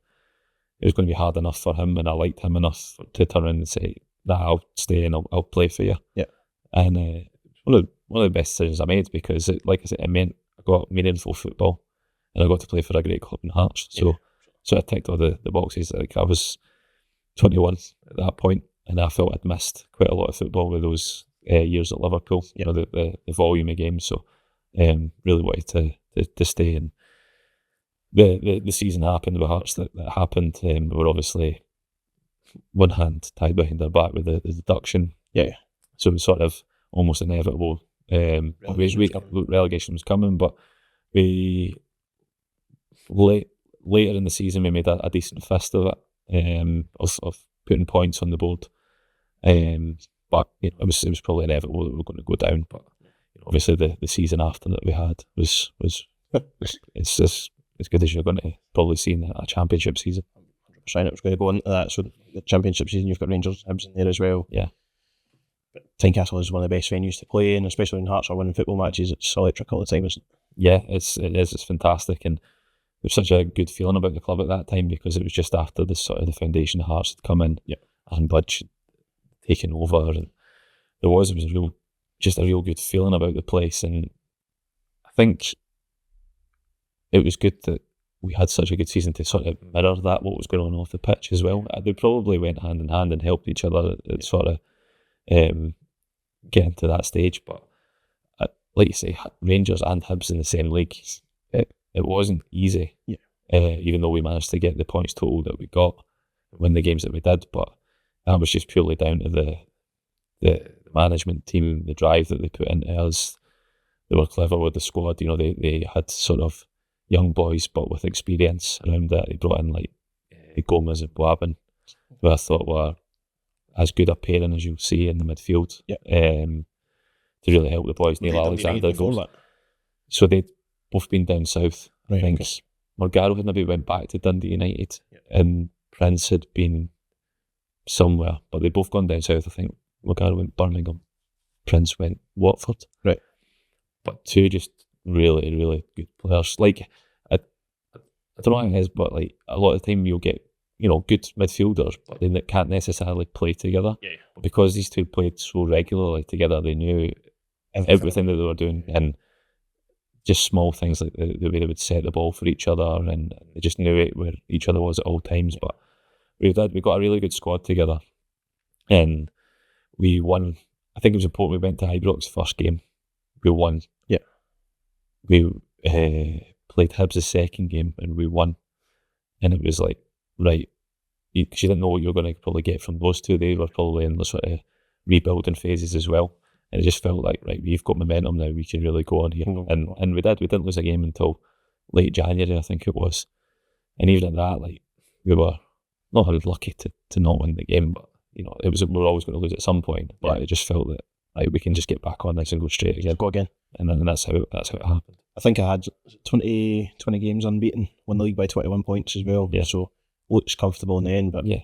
it was going to be hard enough for him, and I liked him enough to turn around and say, nah, I'll stay and I'll play for you. Yeah. And one of the best decisions I made, because like I said, it meant I got meaningful football, and I got to play for a great club in Hearts. So I ticked all the boxes. Like, I was 21 at that point, and I felt I'd missed quite a lot of football with those years at Liverpool. You know, the volume of games. So really wanted to stay. And the season happened with Hearts that happened. We were obviously one hand tied behind our back with the deduction. Yeah. So it was sort of almost inevitable. Relegation was coming, but we later in the season we made a decent fist of it, of putting points on the board. But it was probably inevitable that we were going to go down. But obviously the season after that we had was it's just as good as you're going to probably see in a championship season. 100%. It was going to go into that. So the championship season, you've got Rangers, Hibs in there as well. Yeah. But Tynecastle is one of the best venues to play in, especially when Hearts are winning football matches. It's electric all the time, isn't it? Yeah, it is. It's fantastic, and there's such a good feeling about the club at that time, because it was just after the sort of the foundation of Hearts had come in, and Budge had taken over, and it was a real good feeling about the place. And I think it was good that we had such a good season to sort of mirror that, what was going on off the pitch as well. They probably went hand in hand and helped each other at sort of getting to that stage. But like you say, Rangers and Hibs in the same league, it wasn't easy. Yeah. Even though we managed to get the points total that we got, win the games that we did, but that was just purely down to the management team, the drive that they put into us. They were clever with the squad. You know, they had sort of young boys but with experience around that. They brought in like Gomez and Boabin, who I thought were as good a pairing as you'll see in the midfield. To really help the boys. Neil Alexander goes. So they'd both been down south. Right, I think Morgaro had maybe went back to Dundee United, and Prince had been somewhere, but they'd both gone down south. I think Morgaro went Birmingham, Prince went Watford. Right. But two just really, really good players. Like, I don't know how it is, but like a lot of the time you'll get, good midfielders, but they can't necessarily play together. Yeah. But because these two played so regularly together, they knew everything that they were doing, and just small things like the way they would set the ball for each other, and they just knew it where each other was at all times. But we got a really good squad together, and we won. I think it was important. We went to Ibrox first game. We won. Yeah. We played Hibs the second game, and we won. And it was like, right, because you didn't know what you were going to probably get from those two. They were probably in the sort of rebuilding phases as well. And it just felt like, right, we've got momentum now. We can really go on here. And we did. We didn't lose a game until late January, I think it was. And even at that, like, we were not lucky to not win the game, but we were always going to lose at some point. But it just felt that we can just get back on this and go straight again. Go again. And that's how it happened. I think I had 20 games unbeaten, won the league by 21 points as well. Yeah. So looks comfortable in the end, but playing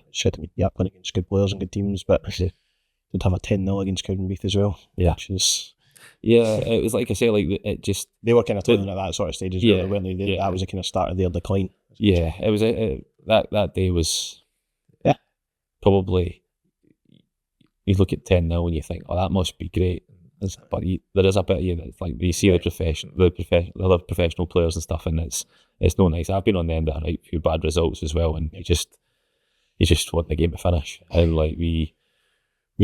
against good players and good teams, but did have a 10-0 against Cowdenbeath as well. Yeah. Which is... Yeah, it was like I say, like it just... They were kind of toiling at that sort of stage as well, weren't they? Yeah. That was the kind of start of their decline. Yeah, it was that day was probably... You look at 10-0 and you think, oh, that must be great. But there is a bit of you that's like, you see the other professional players and stuff, and it's no nice. I've been on the end of a few bad results as well, and you just want the game to finish. And like we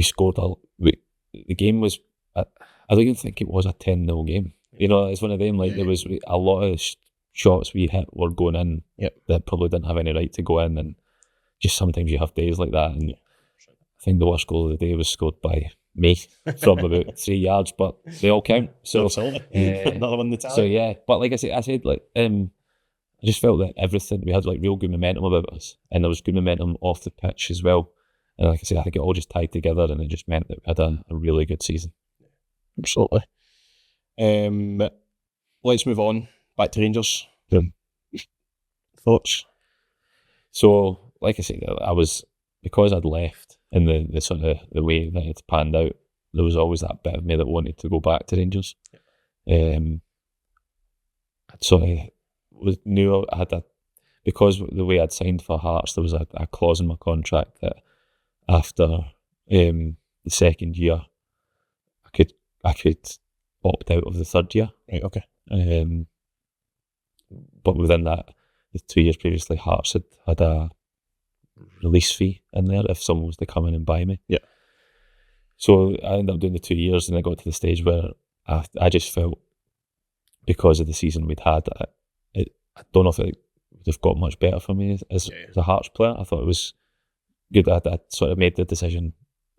scored the game was, I don't even think it was a 10-0 game. It's one of them, like there was a lot of shots we hit were going in that probably didn't have any right to go in, and just sometimes you have days like that. And I think the worst goal of the day was scored by me from about 3 yards, but they all count. So another one to tally. So yeah, but like I said, like I just felt that everything, we had like real good momentum about us, and there was good momentum off the pitch as well. And like I said, I think it all just tied together, and it just meant that we had a really good season. Absolutely. Let's move on back to Rangers. Thoughts? So, like I said, because I'd left in the sort of the way that it panned out, there was always that bit of me that wanted to go back to Rangers. I sort of knew I had because the way I'd signed for Hearts, there was a clause in my contract that after the second year, I could opt out of the third year. Right. Okay. But within that, the 2 years previously, Hearts had a release fee in there if someone was to come in and buy me. Yeah. So I ended up doing the 2 years, and I got to the stage where I just felt, because of the season we'd had, I don't know if it would have got much better for me as a Hearts player. I thought it was good. I sort of made the decision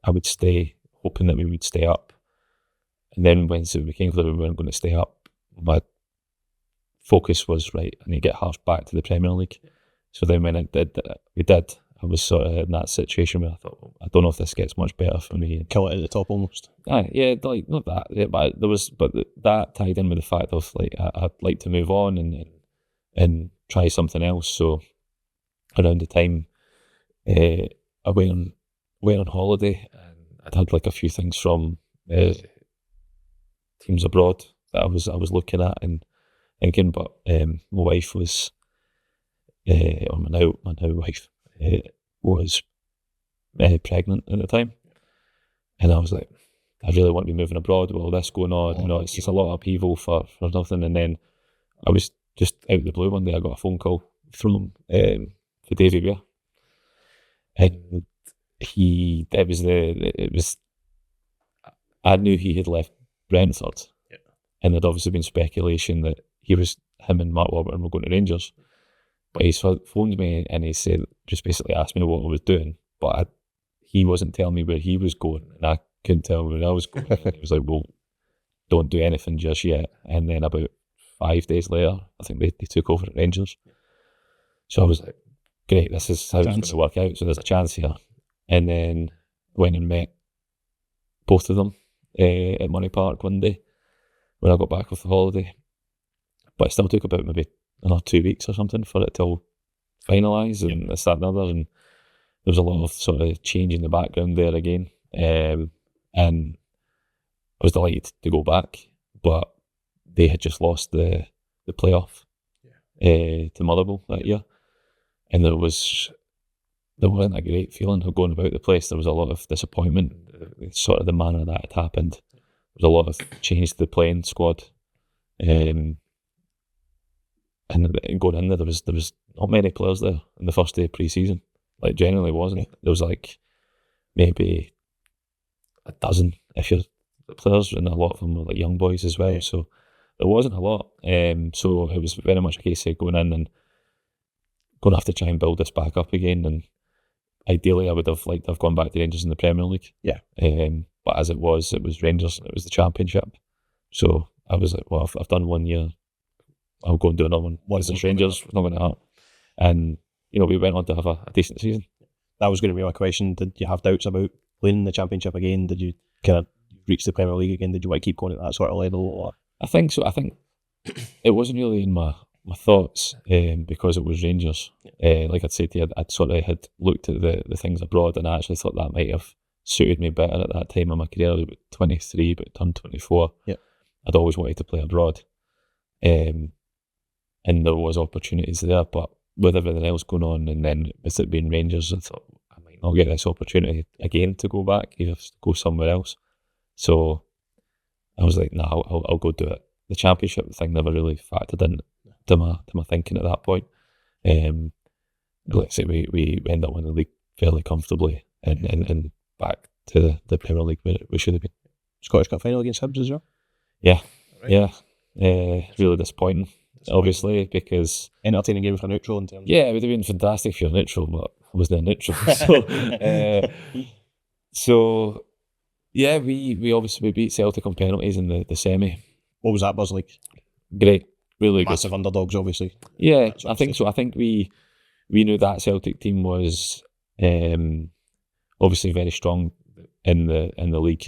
I would stay, hoping that we would stay up. And then when it became clear we weren't going to stay up, my focus was, right, I need to get Hearts back to the Premier League. So then when we did, I was sort of in that situation where I thought, well, I don't know if this gets much better for me. Kill it at the top almost. Yeah, like not that, but that tied in with the fact of like I'd like to move on and try something else. So around the time I went on holiday, and I'd had like a few things from teams abroad that I was looking at and thinking, but my wife was, or my now wife was pregnant at the time, and I was like, I really want to be moving abroad with all this going on. It's just a lot of upheaval for nothing. And then I was just out of the blue one day, I got a phone call from for Davy Weir, and I knew he had left Brentford, and there'd obviously been speculation that him and Mark Warburton were going to Rangers. But he phoned me and he said, just basically asked me what I was doing, but he wasn't telling me where he was going, and I couldn't tell where I was going. He was like, well, don't do anything just yet. And then about 5 days later, I think they took over at Rangers. So I was like, great, this is how it's going to work out. So there's a chance here. And then went and met both of them at Money Park one day when I got back off the holiday. But it still took about maybe another 2 weeks or something for it to all finalise and this, that and the other. And there was a lot of sort of change in the background there again. And I was delighted to go back, but they had just lost the playoff to Motherwell that year. And there wasn't a great feeling of going about the place. There was a lot of disappointment, sort of the manner that had happened. There was a lot of change to the playing squad. and going in there was not many players there in the first day of pre-season. Like, genuinely wasn't. There was like maybe a dozen if you're players, and a lot of them were like young boys as well. Yeah. So there wasn't a lot. So it was very much a case of going in and going to have to try and build this back up again. And ideally, I would have liked to have gone back to Rangers in the Premier League. Yeah. But as it was Rangers and it was the Championship. So I was like, well, I've done 1 year, I'll go and do another one. Once it's Rangers, it's not going to happen. And, you know, we went on to have a decent season. That was going to be my question. Did you have doubts about playing in the Championship again? Did you kind of reach the Premier League again? Did you want to keep going at that sort of level? Or? I think so. I think it wasn't really in my thoughts because it was Rangers. Like I'd said to you, I'd sort of had looked at the things abroad, and I actually thought that might have suited me better at that time in my career. I was about 23, but turned 24. Yeah. I'd always wanted to play abroad. And there was opportunities there, but with everything else going on, and then with it being Rangers, I thought I might not get this opportunity again to go back. You have to go somewhere else. So I was like, nah, I'll go do it. The Championship thing never really factored into my thinking at that point. Like I say, we end up winning the league fairly comfortably, and back to the Premier League where we should have been. Scottish Cup final against Hibs as well? Yeah, right. Yeah. Really disappointing, obviously, because entertaining game for a neutral in terms. Yeah, it would have been fantastic if you're neutral, but I wasn't a neutral. So yeah, we obviously beat Celtic on penalties in the semi. What was that buzz like? Great, really massive good. Underdogs, obviously. Yeah, I think so. I think we knew that Celtic team was obviously very strong in the league,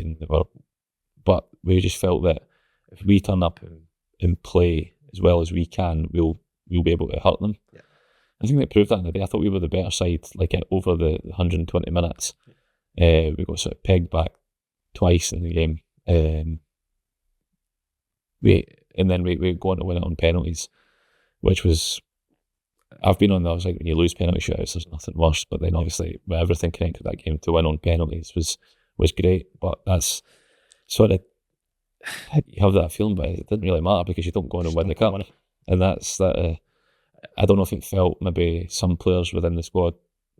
but we just felt that if we turn up and play as well as we can, we'll be able to hurt them. Yeah. I think they proved that in the day. I thought we were the better side, like over the 120 minutes. We got sort of pegged back twice in the game. We go on to win it on penalties, which was, I've been on the other side. When you lose penalty shootouts, there's nothing worse. But then obviously with everything connected to that game, to win on penalties was great. But that's sort of, you have that feeling, but it didn't really matter because you don't go on and win the cup. And that's that. I don't know if it felt maybe some players within the squad,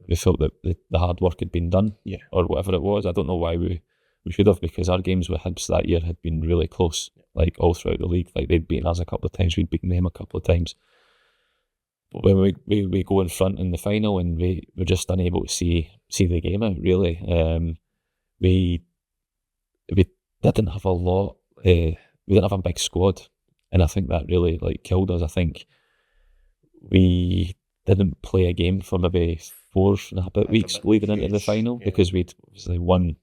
we felt that the hard work had been done, yeah, or whatever it was. I don't know why we should have, because our games with Hibs that year had been really close, like all throughout the league. Like they'd beaten us a couple of times, we'd beaten them a couple of times. But when we go in front in the final and we were just unable to see the game out, really. We didn't have a lot. We didn't have a big squad, and I think that really killed us. I think we didn't play a game for maybe 4.5 weeks leading into the final, because we'd obviously won,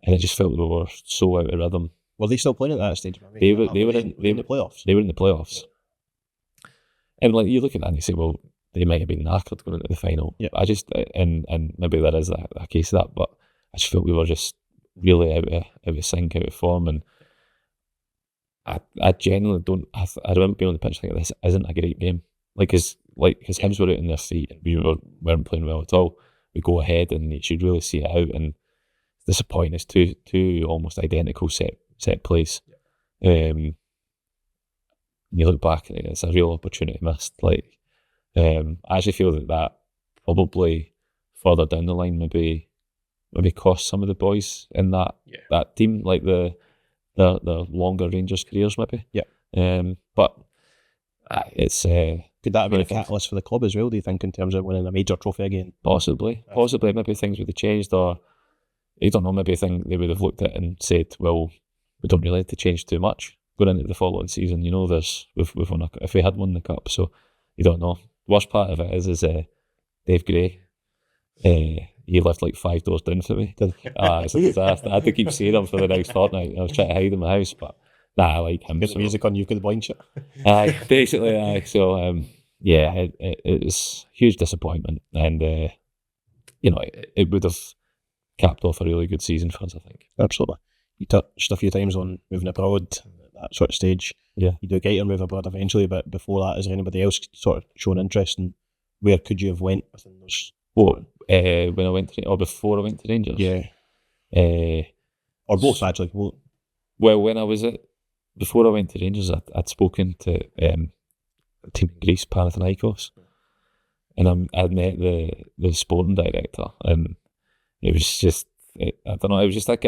and it just felt we were so out of rhythm. Were they still playing at that stage? They were in the playoffs. They were in the playoffs, and you look at that and you say, well, they might have been knackered going into the final. Yeah. I just and maybe there is a case of that, but I just felt we were just really out of sync, out of form, and I genuinely don't. I remember being on the pitch thinking this isn't a great game. Because Hibs were out on their feet and we weren't playing well at all. We go ahead and you should really see it out, and it's disappointing. It's two almost identical set plays. You look back and it's a real opportunity missed. I actually feel that probably further down the line maybe cost some of the boys in that team, like the longer Rangers careers maybe. Yeah. But it's could that have been a catalyst for the club as well, do you think, in terms of winning a major trophy again? Possibly. Maybe things would have changed, or you don't know, maybe they would have looked at it and said, well, we don't really have to change too much going into the following season. You know, we've won if we had won the cup, so you don't know. The worst part of it is Dave Gray. He lived 5 doors down from me. It's a disaster. I had to keep seeing him for the next fortnight. I was trying to hide in my house, but I like him. Get the music on, you've got the blind shit. Basically. So, it was a huge disappointment, and it would have capped off a really good season for us, I think. Absolutely. You touched a few times on moving abroad, that sort of stage. Yeah. You do get your move abroad eventually, but before that, is there anybody else sort of showing interest in where could you have went within those? When I went to, or before I went to Rangers? Yeah. Or both, actually. Well, when I was before I went to Rangers, I'd spoken to a team in Greece, Panathinaikos, and I'd met the sporting director, and it was just, I don't know, it was just like,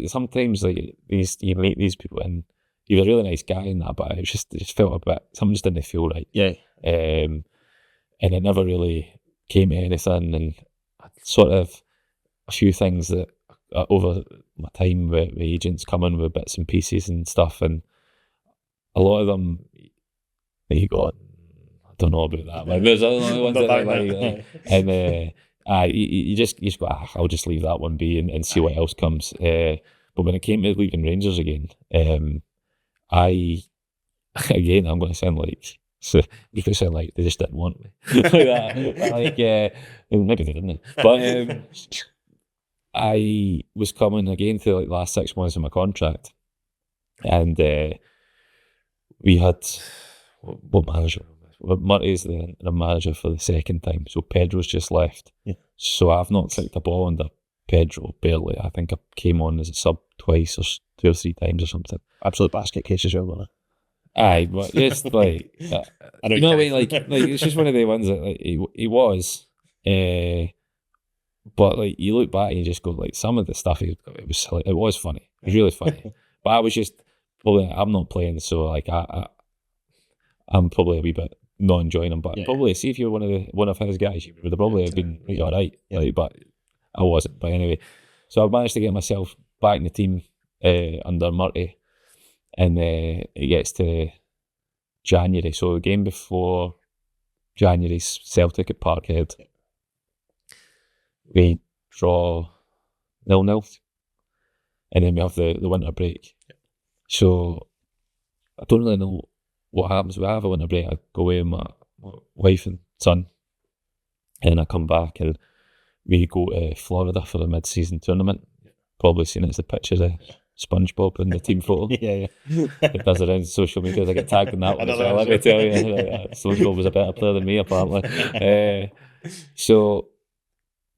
sometimes like you meet these people, and he was a really nice guy and that, but it just felt a bit, something just didn't feel right. Yeah. And it never really came to anything, and sort of a few things that over my time with agents coming with bits and pieces and stuff, and a lot of them you got, I don't know about that, like there's other ones that are like and you just go, I'll just leave that one be and see what else comes. But when it came to Livingston and Rangers again, I'm going to sound like, so you could sound like they just didn't want me. Like that. Maybe they didn't. But I was coming again to like the last 6 months of my contract, and we had what manager? Murray's the manager for the second time, so Pedro's just left. Yeah. So I've not kicked a ball under Pedro, barely. I think I came on as a sub twice or 2 or 3 times or something. Absolute basket case as well, wasn't it? Aye, but just like you know what I mean, like it's just one of the ones that like he was, but like you look back and you just go like some of the stuff it was funny, it was really funny, but I was just probably I'm not playing, so like I'm probably a wee bit not enjoying him, but probably see if you're one of his guys, you would have probably have been all right, like, but I wasn't. But anyway, so I managed to get myself back in the team under Murray. And it gets to January, so the game before January's Celtic at Parkhead, we draw 0-0, and then we have the winter break. So I don't really know what happens. We have a winter break. I go away with my wife and son, and I come back, and we go to Florida for the mid-season tournament. Probably seen it as the picture of SpongeBob in the team photo. Yeah. It does around social media. I get tagged in that one as well, let me tell you. SpongeBob was a better player than me, apparently. So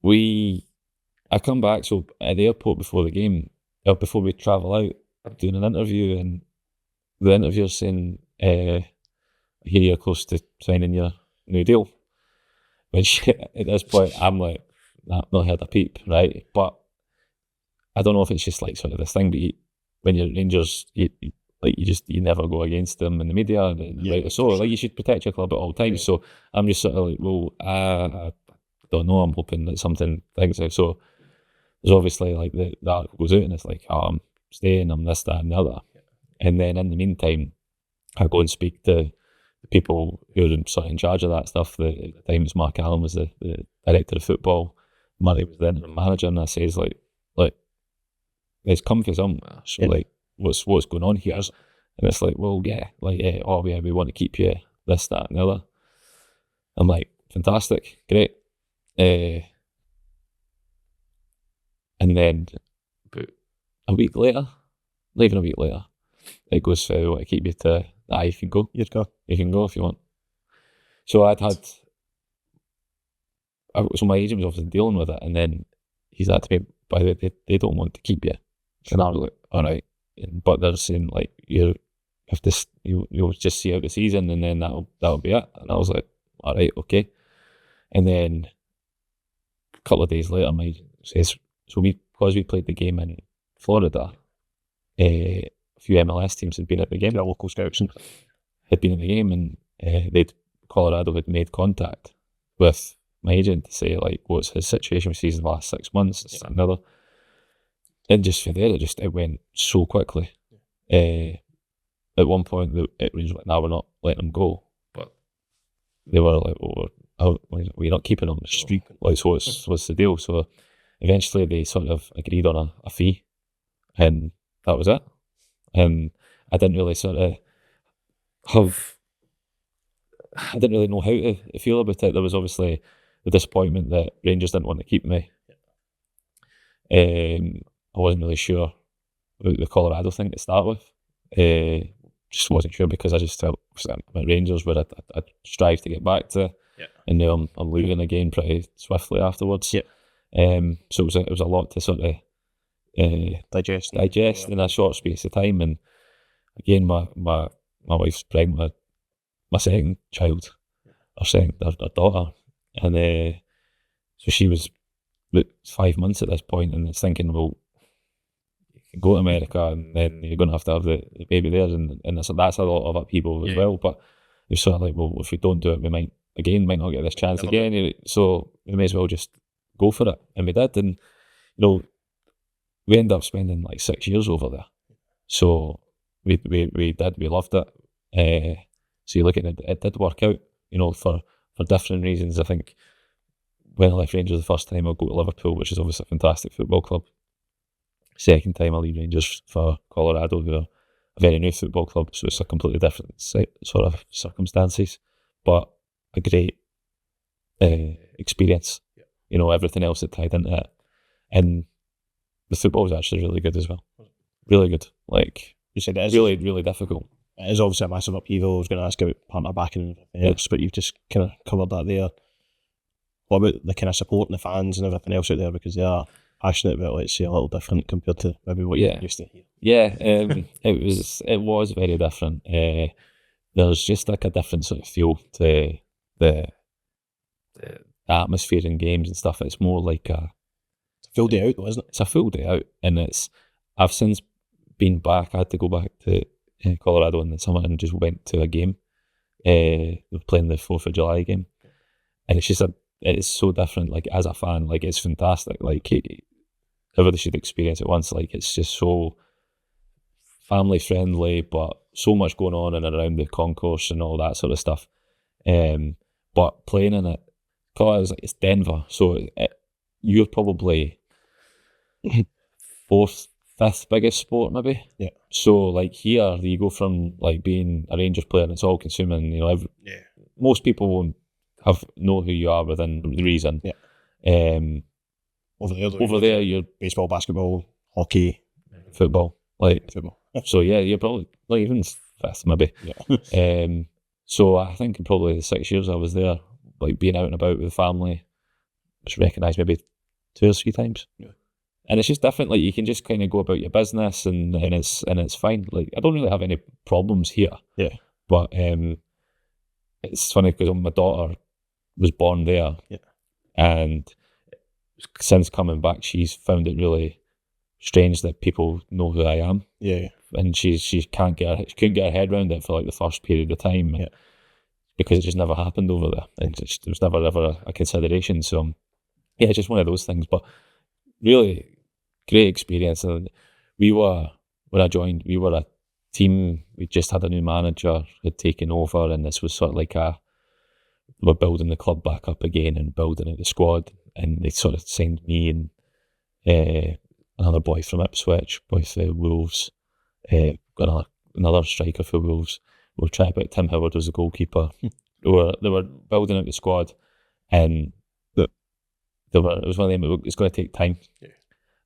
I come back, so at the airport before the game, before we travel out, I'm doing an interview, and the interviewer's saying, I hear you're close to signing your new deal. Which at this point, I'm like, I've not heard a peep, right? But I don't know if it's just like sort of this thing, but when you're at Rangers, you never go against them in the media, right? So like you should protect your club at all times. Yeah. So I'm just sort of like, well, I don't know. I'm hoping that something thinks out. So there's obviously like the article goes out and it's like, I'm staying, I'm this, that, and the other. Yeah. And then in the meantime, I go and speak to the people who are sort of in charge of that stuff. At the time, it's Mark Allen was the director of football. Murray was the interim manager, and I says like, it's come for somewhere. So like, what's going on here? And it's like, well, yeah, like, we want to keep you, this, that, and the other. I'm like, fantastic, great. And then about a week later, not even a week later, it goes through, we want to keep you to, you can go. You can go if you want. So so my agent was obviously dealing with it, and then he said to me, by the way, they don't want to keep you. And I was like, all right. But they're saying like, you'll just see out the season, and then that'll be it. And I was like, all right, okay. And then a couple of days later, my agent says, because we played the game in Florida, a few MLS teams had been at the game. The local scouts had been at the game, and Colorado had made contact with my agent to say like, what's his situation with season the last 6 months, this, that, and another. And just for there, it went so quickly. At one point, it was like, we're not letting him go. But they were like, we're not keeping him. Like, so what's the deal? So eventually they sort of agreed on a fee, and that was it. And I didn't really I didn't really know how to feel about it. There was obviously the disappointment that Rangers didn't want to keep me. I wasn't really sure about the Colorado thing to start with. Just wasn't sure because I just felt I'm at Rangers where I'd strive to get back to, and now I'm leaving again pretty swiftly afterwards. So it was a lot to sort of digest in a short space of time. And again, my wife's pregnant with my second child, our daughter, and so she was about 5 months at this point, and it's thinking, well, you can go to America and then you're going to have the baby there, and that's a lot of upheaval as well. But you're sort of like, well, if we don't do it, we might not get this chance again. So we may as well just go for it, and we did, and we ended up spending like 6 years over there. So we loved it. So you look at it, it did work out, for different reasons. I think when I left Rangers the first time, I'll go to Liverpool, which is obviously a fantastic football club. Second time I leave Rangers for Colorado, who are a very new football club, so it's a completely different sort of circumstances, but a great experience. Everything else that tied into it, and the football was actually really good as well. Really good. Like you said, it is really, really difficult. It is obviously a massive upheaval. I was going to ask about partner backing and else, but you've just kind of covered that there. What about the kind of support and the fans and everything else out there, because they are passionate about, let's say, a little different compared to maybe what you used to hear? Yeah, it was very different. There's just like a different sort of feel to the atmosphere in games and stuff. It's more like a full day out, though, isn't it? It's a full day out, and I've since been back. I had to go back to Colorado in the summer and just went to a game. We're playing the 4th of July game, and it's so different. Like, as a fan, like, it's fantastic. Like, everybody should experience it once. Like, it's just so family friendly, but so much going on and around the concourse and all that sort of stuff. But playing in it, cause it's Denver, so you're probably 4th, 5th biggest sport maybe. Yeah. So like here, you go from like being a Rangers player and it's all consuming. Most people won't know who you are within reason. Yeah. Over there, you're baseball, basketball, hockey, football. Football. So yeah, you're probably not even 5th maybe. Yeah. So I think in probably the 6 years I was there, like being out and about with the family, was recognised maybe 2 or 3 times. Yeah. And it's just different. Like, you can just kind of go about your business and it's fine. Like, I don't really have any problems here. Yeah. But it's funny because my daughter was born there. Yeah. And since coming back, she's found it really strange that people know who I am. Yeah. And she couldn't get her head around it for like the first period of time. Yeah. Because it just never happened over there. And there was never ever a consideration. So yeah, it's just one of those things. But really great experience. And when I joined, we were a team. We just had a new manager had taken over, and this was sort of like we're building the club back up again and building out the squad. And they sort of signed me and another boy from Ipswich, boy for Wolves, got another striker for Wolves. We were trying to put Tim Howard as the goalkeeper. They were building out the squad, and it was one of them. It's going to take time,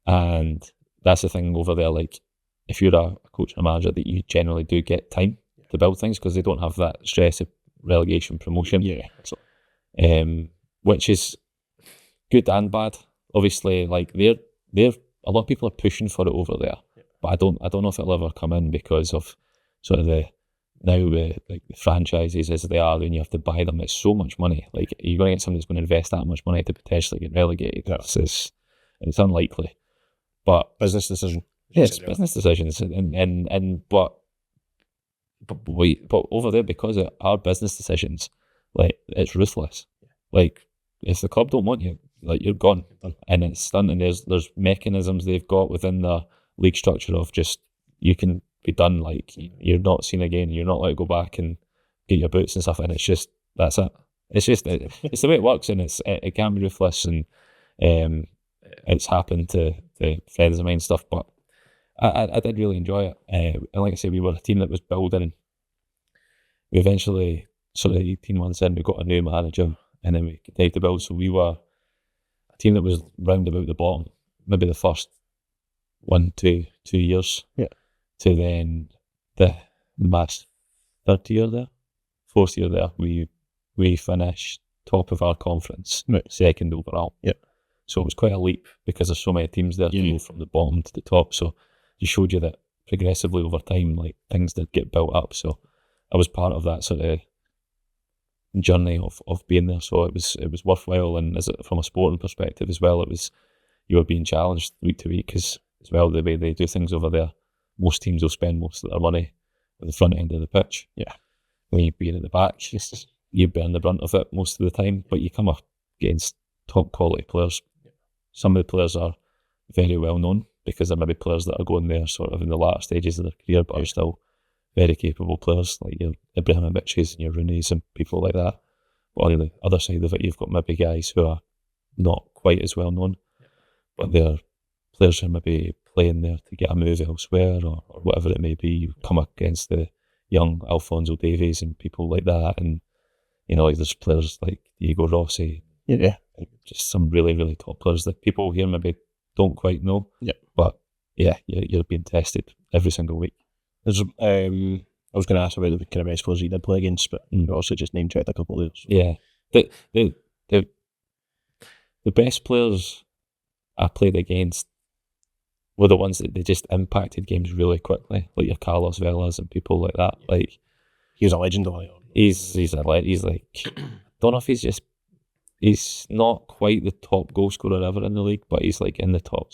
and that's the thing over there. Like, if you're a coach and a manager, that you generally do get time to build things because they don't have that stress of relegation, promotion. Yeah, which is good and bad. Obviously, like they're a lot of people are pushing for it over there, but I don't know if it'll ever come in because of sort of the franchises as they are, and you have to buy them. It's so much money. Like, you're going to get somebody who's going to invest that much money to potentially get relegated. It's unlikely. But business decision. Yes, business decisions, but over there, because of our business decisions, like, it's ruthless. Like, if the club don't want you, like, you're gone, and it's done. And there's mechanisms they've got within the league structure of just, you can be done. Like, you're not seen again. You're not allowed to go back and get your boots and stuff. And it's just, that's it. It's just it's the way it works, and it can be ruthless, and it's happened to friends of mine and stuff. But I did really enjoy it. And like I say, we were a team that was building. We eventually, sort of 18 months in, we got a new manager, and then we continued to build. So we were a team that was round about the bottom, maybe the first 2 years. Yeah. To then my 4th year there, we finished top of our conference, right, 2nd overall. Yeah. So it was quite a leap because there's so many teams there to go from the bottom to the top. So it showed you that progressively over time, like, things did get built up. So I was part of that sort of journey of being there. So it was worthwhile, and from a sporting perspective as well, you were being challenged week to week, because as well the way they do things over there, most teams will spend most of their money at the front end of the pitch. Yeah. When you being at the back, you bear the brunt of it most of the time, but you come up against top quality players. Some of the players are very well known because there may be players that are going there sort of in the latter stages of their career, but are still very capable players, like your Ibrahimoviches and your Rooney's and people like that. But on the other side of it, you've got maybe guys who are not quite as well known, but they're players who are maybe playing there to get a move elsewhere or whatever it may be. You come up against the young Alphonso Davies and people like that, and there's players like Diego Rossi, just some really, really top players that people here maybe don't quite know. But you're being tested every single week. There's I was going to ask about the kind of best players he did play against, but you also just name checked a couple of those. Yeah, the best players I played against were the ones that they just impacted games really quickly, like your Carlos Velas and people like that. Like, he was a legend, though. He's like, I don't know if he's not quite the top goal scorer ever in the league, but he's like in the top.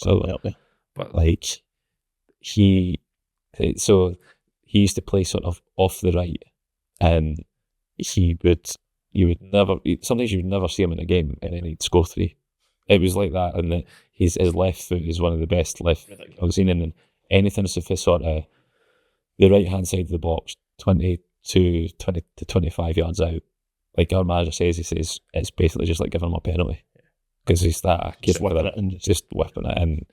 But like he used to play sort of off the right, and you would never see him in a game and then he'd score 3. It was like that, and his left foot is one of the best left I've seen, and anything sort of the right hand side of the box, 20 to 25 yards out. Like our manager says, it's basically just like giving him a penalty, because he's that just whipping it in. Just whipping it in.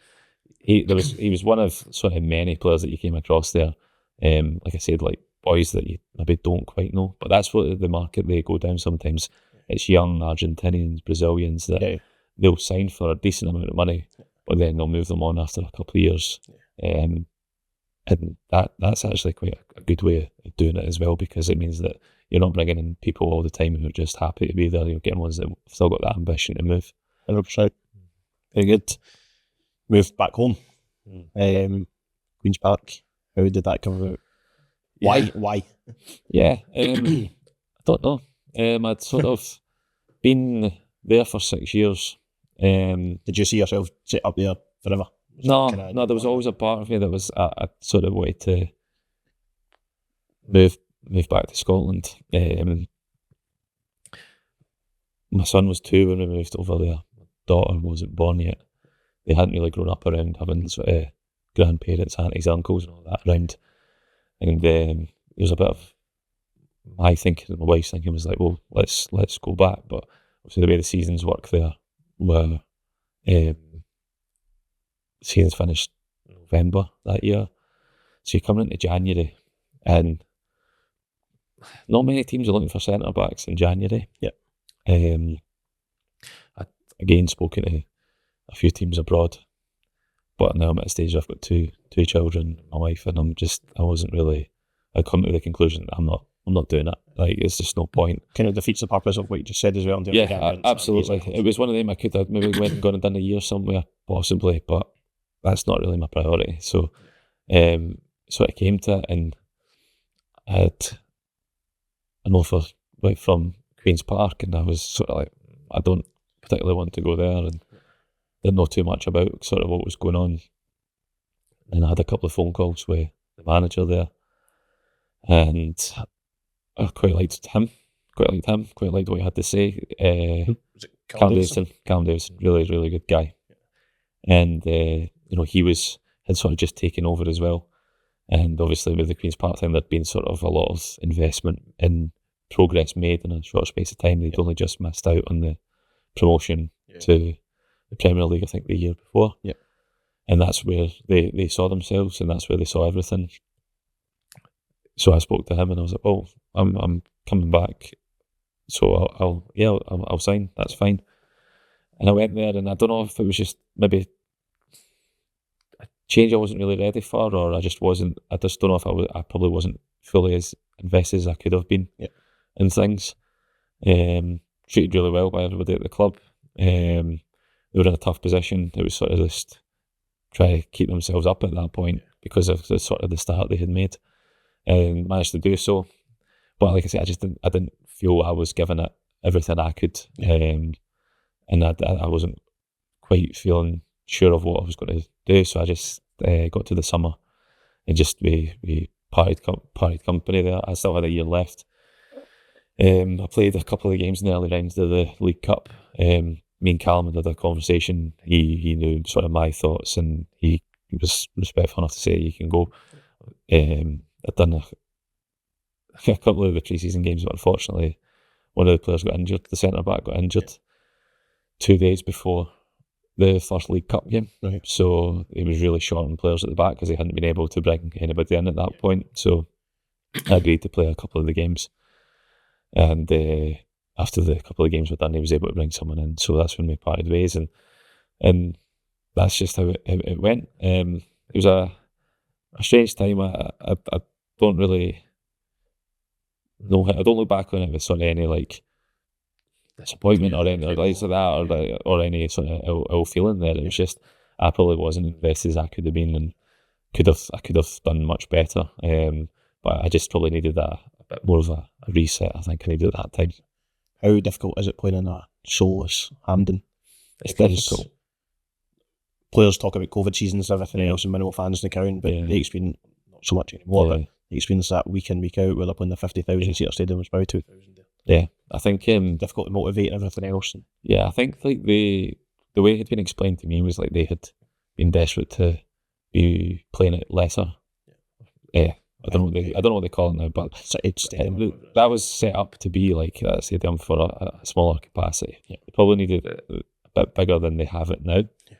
He was one of sort of many players that you came across there. Like I said, like boys that you maybe don't quite know, but that's what the market they go down sometimes. It's young Argentinians, Brazilians that they'll sign for a decent amount of money, but then they'll move them on after a couple of years. And that's actually quite a good way of doing it as well, because it means that you're not bringing in people all the time who are just happy to be there. You're getting ones that have still got that ambition to move. 100%. Very good. Moved back home. Queen's Park. How did that come about? Why? Yeah, I don't know. I'd sort of been there for 6 years. Did you see yourself sit up there forever? No, there was always a part of me that was I sort of wanted to move back to Scotland. My son was 2 when we moved over there. My daughter wasn't born yet. They hadn't really grown up around having sort of grandparents, aunties, uncles and all that around. And there was a bit of my thinking and my wife's thinking was like, well, let's go back. But obviously the way the seasons work there were seasons finished November that year. So you're coming into January, and not many teams are looking for centre backs in January. I again spoken to a few teams abroad, but now I'm at a stage where I've got two children, my wife, and I'd come to the conclusion that I'm not doing it. Like, it's just no point. Kind of defeats the purpose of what you just said as well. Absolutely. It was one of them I could have maybe went and gone and done a year somewhere, possibly, but that's not really my priority. So it came to it, and I had an offer right from Queen's Park, and I was sort of like, I don't particularly want to go there, and didn't know too much about sort of what was going on. And I had a couple of phone calls with the manager there, and I quite liked him, quite liked what he had to say. Was it Callum Davidson, really, really good guy. And he had sort of just taken over as well. And obviously with the Queen's Park thing, there'd been sort of a lot of investment in progress made in a short space of time. They'd only just missed out on the promotion to the Premier League, I think, the year before. And that's where they saw themselves, and that's where they saw everything. So I spoke to him, and I was like, "Oh, I'm coming back, so I'll sign. That's fine." And I went there, and I don't know if it was just maybe a change I wasn't really ready for, or I just wasn't. I just don't know if I probably wasn't fully as invested as I could have been in things. Treated really well by everybody at the club. They were in a tough position. It was sort of just try to keep themselves up at that point because of the sort of the start they had made, and managed to do so. But like I said, I didn't feel I was giving it everything I could, and I wasn't quite feeling sure of what I was going to do. So I just got to the summer and just we parted company there. I still had a year left. I played a couple of games in the early rounds of the League Cup. Me and Callum had a conversation. He knew sort of my thoughts, and he was respectful enough to say you can go. I'd done a couple of the pre-season games, but unfortunately one of the players got injured. The centre back got injured 2 days before the first League Cup game. Right. So he was really short on players at the back because he hadn't been able to bring anybody in at that point. So I agreed to play a couple of the games. And after the couple of games were done, he was able to bring someone in. So that's when we parted ways. And that's just how it went. It was a strange time. I don't really know. I don't look back on it with sort of any like disappointment or anything like that, or any sort of ill feeling there. It was just I probably wasn't invested as I could have been, and I could have done much better. But I just probably needed a bit more of a reset. I think I needed at that time. How difficult is it playing in a soulless Hampden? It's difficult. Players talk about COVID seasons and everything else and minimal fans in the ground, but the experience, not so much anymore, but the experience that week in, week out, where they're playing the 50,000 seater stadium was about 2,000. Yeah, I think difficult to motivate and everything else. Yeah, I think like the way it had been explained to me was like they had been desperate to be playing it lesser. Yeah. I don't know what they call it now, but that was set up to be like that stadium for a smaller capacity. Yeah. They probably needed it a bit bigger than they have it now. Yeah.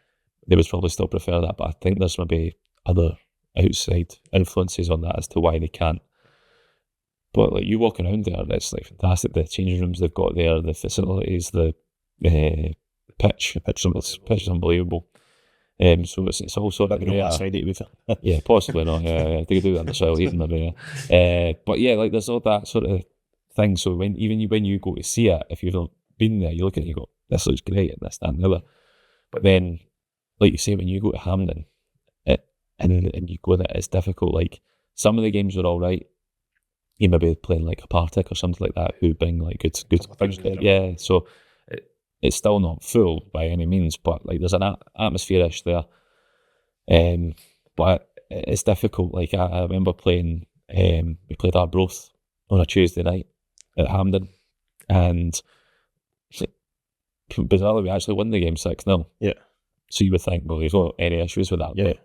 They would probably still prefer that, but I think there's maybe other outside influences on that as to why they can't. But like you walk around there, it's like fantastic. The changing rooms they've got there, the facilities, the pitch. The pitch is unbelievable. So it's all sort of yeah, possibly not. Yeah, they could do that in the soil heating maybe. Yeah. But yeah, like there's all that sort of thing. So when you go to see it, if you've not been there, you look at it and you go, this looks great, and this, that, and the other. But then, like you say, when you go to Hampden, and you go there, it's difficult. Like some of the games are all right. You may be playing like a Partick or something like that, who bring like good things. Yeah, so. It's still not full by any means, but like there's an atmosphere-ish there. But it's difficult. Like I remember playing, we played Arbroath on a Tuesday night at Hampden, and bizarrely we actually won the game 6-0. Yeah. So you would think, well, there's not any issues with that. Yeah. But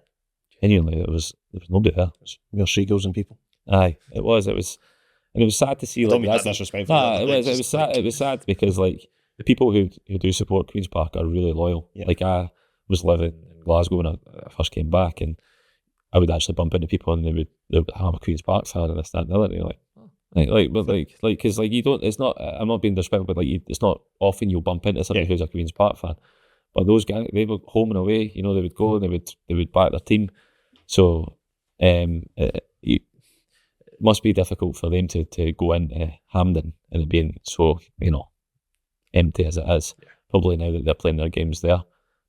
genuinely, there was nobody there. Mere seagulls and people. Aye, it was, and it was sad to see. Like, that's disrespectful. Nah, it was sad. It was sad because like. The people who do support Queen's Park are really loyal. Yeah. Like I was living in Glasgow when I first came back, and I would actually bump into people, and they would I'm a Queen's Park fan, and this, that, and the other. And because you don't. It's not. I'm not being disrespectful, but like it's not often you'll bump into somebody who's a Queen's Park fan. But those guys, they were home and away. You know, they would go and they would back their team. So it must be difficult for them to go into Hampden and it being so empty as it is. Yeah. Probably now that they're playing their games there,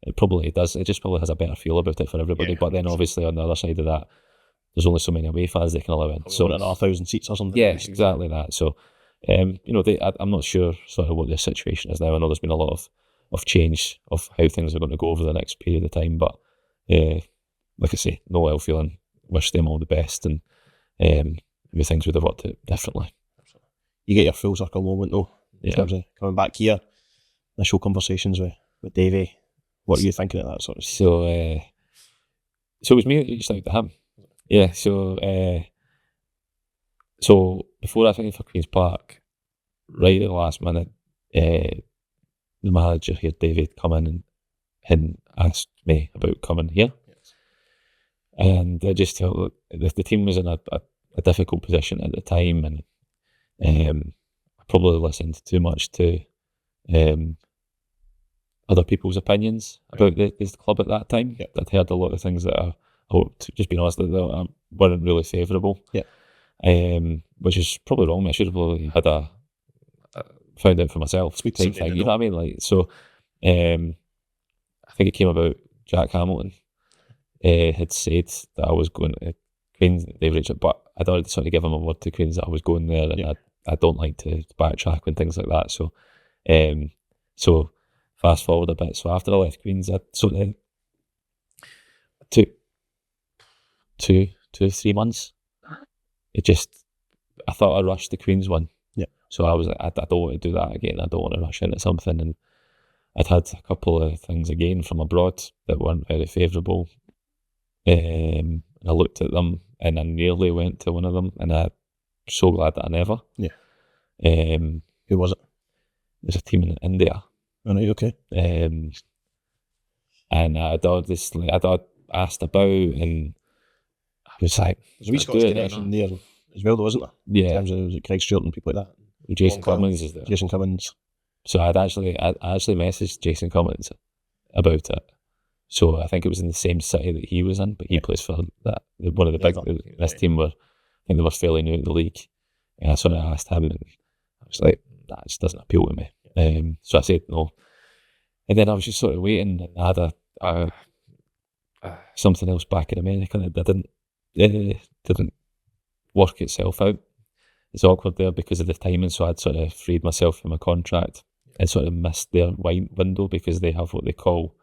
it probably does. It just probably has a better feel about it for everybody. Yeah, but then obviously on the other side of that, there's only so many away fans they can allow in. So 1,000 seats or something. Yeah, exactly that. So, I'm not sure sort of what the situation is now. I know there's been a lot of change of how things are going to go over the next period of time. But like I say, no ill feeling. Wish them all the best, and maybe things would have worked out differently. You get your full circle moment though. In terms of coming back here, initial conversations with Davey, what are you thinking of that sort of? So it was me that reached out to him. Yeah. So before I signed for Queen's Park, right at the last minute, the manager here, Davey, come in and asked me about coming here, and I just felt the team was in a difficult position at the time, and probably listened too much to other people's opinions about the club at that time. Yep. I'd heard a lot of things that I hoped, just being honest, that weren't really favourable. Yeah. Which is probably wrong. I should have probably had found out for myself. Sweet thing, you know what I mean? Like so, I think it came about. Jack Hamilton had said that I was going to Queen's. They reached out, but I'd already sort of given my word to Queen's that I was going there, and I don't like to backtrack and things like that. So, so fast forward a bit. So after I left Queens, I sort of took 3 months. I thought I rushed the Queens one. Yeah. So I was like, I don't want to do that again. I don't want to rush into something. And I'd had a couple of things again from abroad that weren't very favourable. I looked at them and I nearly went to one of them, and I'm so glad that I never. Yeah. Who was it? There's a team in India. Oh, no, okay. And I'd asked about, and I was like, there's a wee Scottish connection there as well, though, wasn't there? Yeah. In terms of, was it Craig Stewart and people like that? Jason Cummins is there. Jason Cummins. So I actually messaged Jason Cummins about it. So I think it was in the same city that he was in, but he plays for one of the big. This team I think they were fairly new to the league, and I sort of asked him, and I was like, that just doesn't appeal to me. So I said no, and then I was just sort of waiting, and I had something else back in America that didn't work itself out. It's awkward there because of the timing, so I'd sort of freed myself from a contract and sort of missed their window, because they have what they call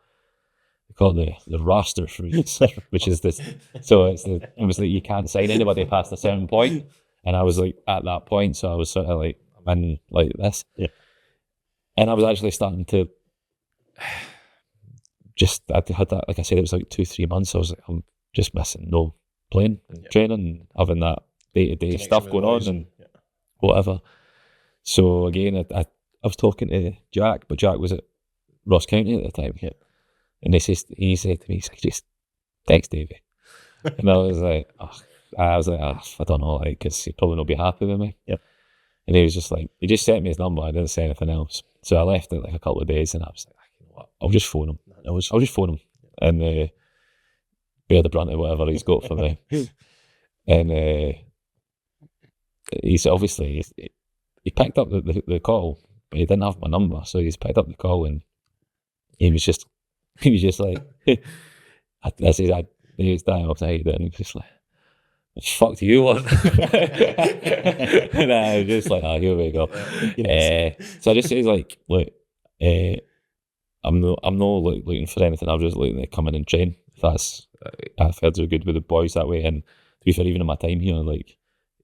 the roster freeze, which is this. So it was like you can't sign anybody past a certain point, and I was like at that point, so I was sort of like, I'm in like this, and I was actually starting to I had that, like I said, it was like 2-3 months. I was like, I'm just missing no playing, training, having that day-to-day stuff going on and whatever. So again, I was talking to Jack, but Jack was at Ross County at the time. Yeah. And he said to me, he's like, just text Davey. And I was like, I don't know, like, because he'd probably not be happy with me. Yep. And he was just like, he just sent me his number. I didn't say anything else. So I left it like a couple of days, and I was like, you know what, I'll just phone him. I'll just phone him and bear the brunt of whatever he's got for me. And he's obviously, he picked up the call, but he didn't have my number. So he's picked up the call, and he was just like, I said, he was dying outside, and he was just like, what the fuck do you want? And I was just like, here we go. So I just said, like, look, I'm not looking for anything. I'm just looking to come in and train. I've heard they're good with the boys that way, and to be fair, even in my time here, like,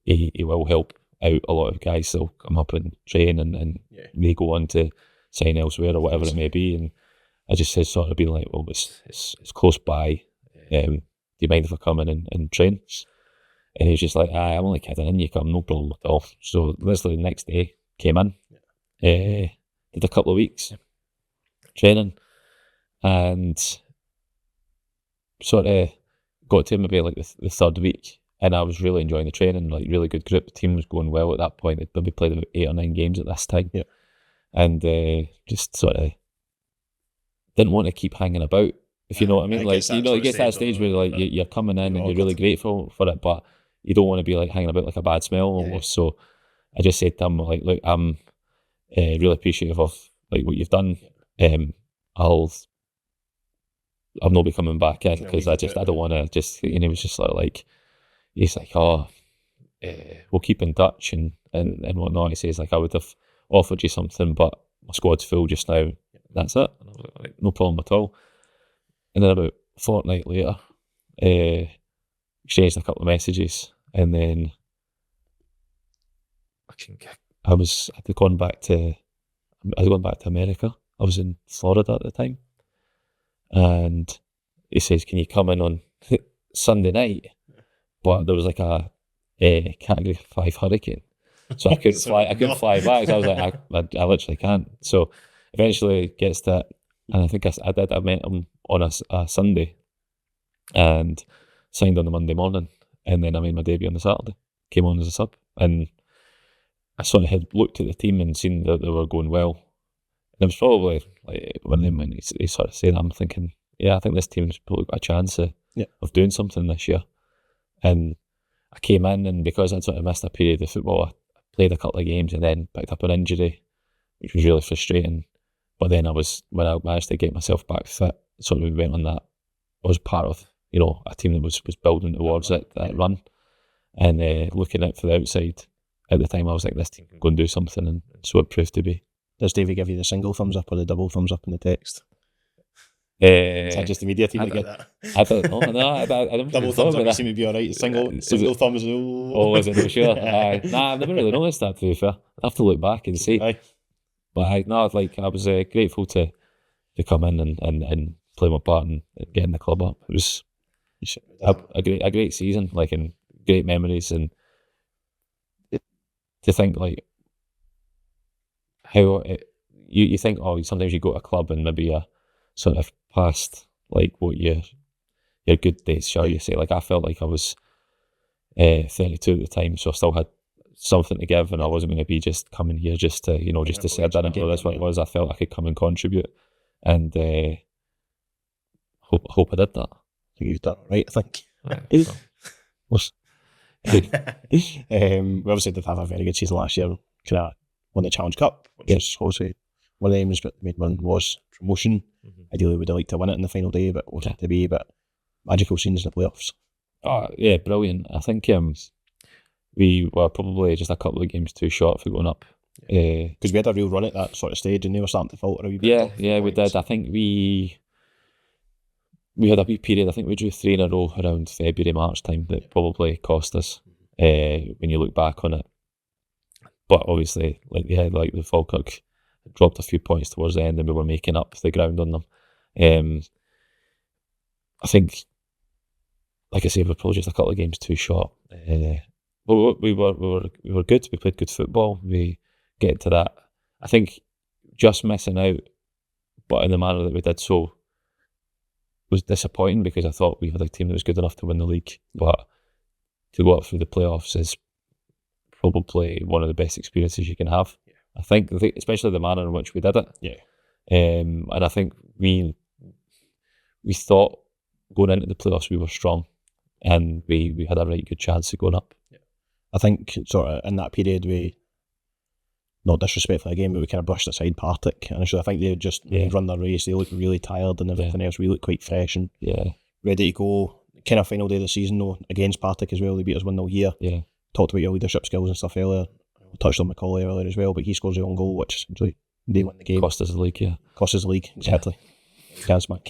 he will help out a lot of guys. So come up and train, and they go on to sign elsewhere or whatever it may be. And I just said, sort of being like, well, it's close by. Do you mind if I come in and train? And he was just like, I'm only kidding, in you come, no problem at all. So literally the next day, came in, did a couple of weeks training, and sort of got to maybe like the third week, and I was really enjoying the training, like really good group. The team was going well at that point. They'd maybe played about 8 or 9 games at this time. Yeah. And just sort of didn't want to keep hanging about, if you know what I mean. Like, you know, it gets to that stage where like you're coming in and you're really grateful for it, but you don't want to be like hanging about like a bad smell almost. So I just said to him, like, look, I'm really appreciative of like what you've done. I'll not be coming back in, because I don't want to just, and he was just like, he's like, we'll keep in touch and whatnot. He says, like, I would have offered you something, but my squad's full just now. That's it. And I was like, no problem at all. And then about a fortnight later, exchanged a couple of messages, and then I had gone back to America. I was in Florida at the time, and he says, "Can you come in on Sunday night?" But there was like a Category 5 hurricane, so I couldn't fly. I couldn't fly back. So I was like, I literally can't. So eventually it gets to, and I think I did. I met him on a Sunday, and signed on the Monday morning, and then I made my debut on the Saturday. Came on as a sub, and I sort of had looked at the team and seen that they were going well. And it was probably like when he sort of said, I'm thinking, yeah, I think this team's probably got a chance of doing something this year. And I came in, and because I'd sort of missed a period of football, I played a couple of games and then picked up an injury, which was really frustrating. But then when I managed to get myself back fit, sort of went on that. I was part of, a team that was building towards that run, and looking at it from the outside, at the time I was like, this team can go and do something, and so it proved to be. Does Davey give you the single thumbs up or the double thumbs up in the text? Is that just the media team that get that? I don't know. No, I don't Double thumbs up, you seem to be alright. Single thumbs, oh. Oh, is it? No, sure. Nah, I've never really noticed that, to be fair. I have to look back and see. Aye. But I was grateful to come in and play my part and getting the club up. It was a great season, like, and great memories, and to think like how you think, oh, sometimes you go to a club and maybe you're sort of past like what your good days, shall you say. Like, I felt like I was 32 at the time, so I still had something to give, and I wasn't going to be just coming here just to to say I didn't know that's what it was. I felt I could come and contribute, and hope I did that. I think you've done it right, I think. We obviously did have a very good season last year. Kind of won the Challenge Cup, which is obviously one of the aims, but the main one was promotion. Ideally, we'd have liked to win it in the final day, but it wasn't to be. But magical scenes in the playoffs. Oh yeah, brilliant. I think we were probably just a couple of games too short for going up. Because we had a real run at that sort of stage, and they were starting to falter a wee bit. Yeah, we did. I think we had a wee period. I think we drew 3 in a row around February, March time that probably cost us when you look back on it. But obviously, like the Falkirk dropped a few points towards the end, and we were making up the ground on them. I think, like I say, we're probably just a couple of games too short. But we were good. We played good football. We get to that. I think just missing out, but in the manner that we did so, was disappointing, because I thought we had a team that was good enough to win the league. But to go up through the playoffs is probably one of the best experiences you can have. I think, especially the manner in which we did it. Yeah. And I think we thought going into the playoffs we were strong, and we had a right good chance of going up. Yeah. I think sort of in that period we, not disrespectful again, but we kind of brushed aside Partick, and I think they just run their race. They looked really tired and everything else. We looked quite fresh and ready to go. Kind of final day of the season though, against Partick as well. They beat us 1-0 here. Yeah. Talked about your leadership skills and stuff earlier. We touched on Macaulay earlier as well, but he scores his own goal, which essentially they win the game. Cost us the league, yeah. Cost us the league, exactly. Can't smack.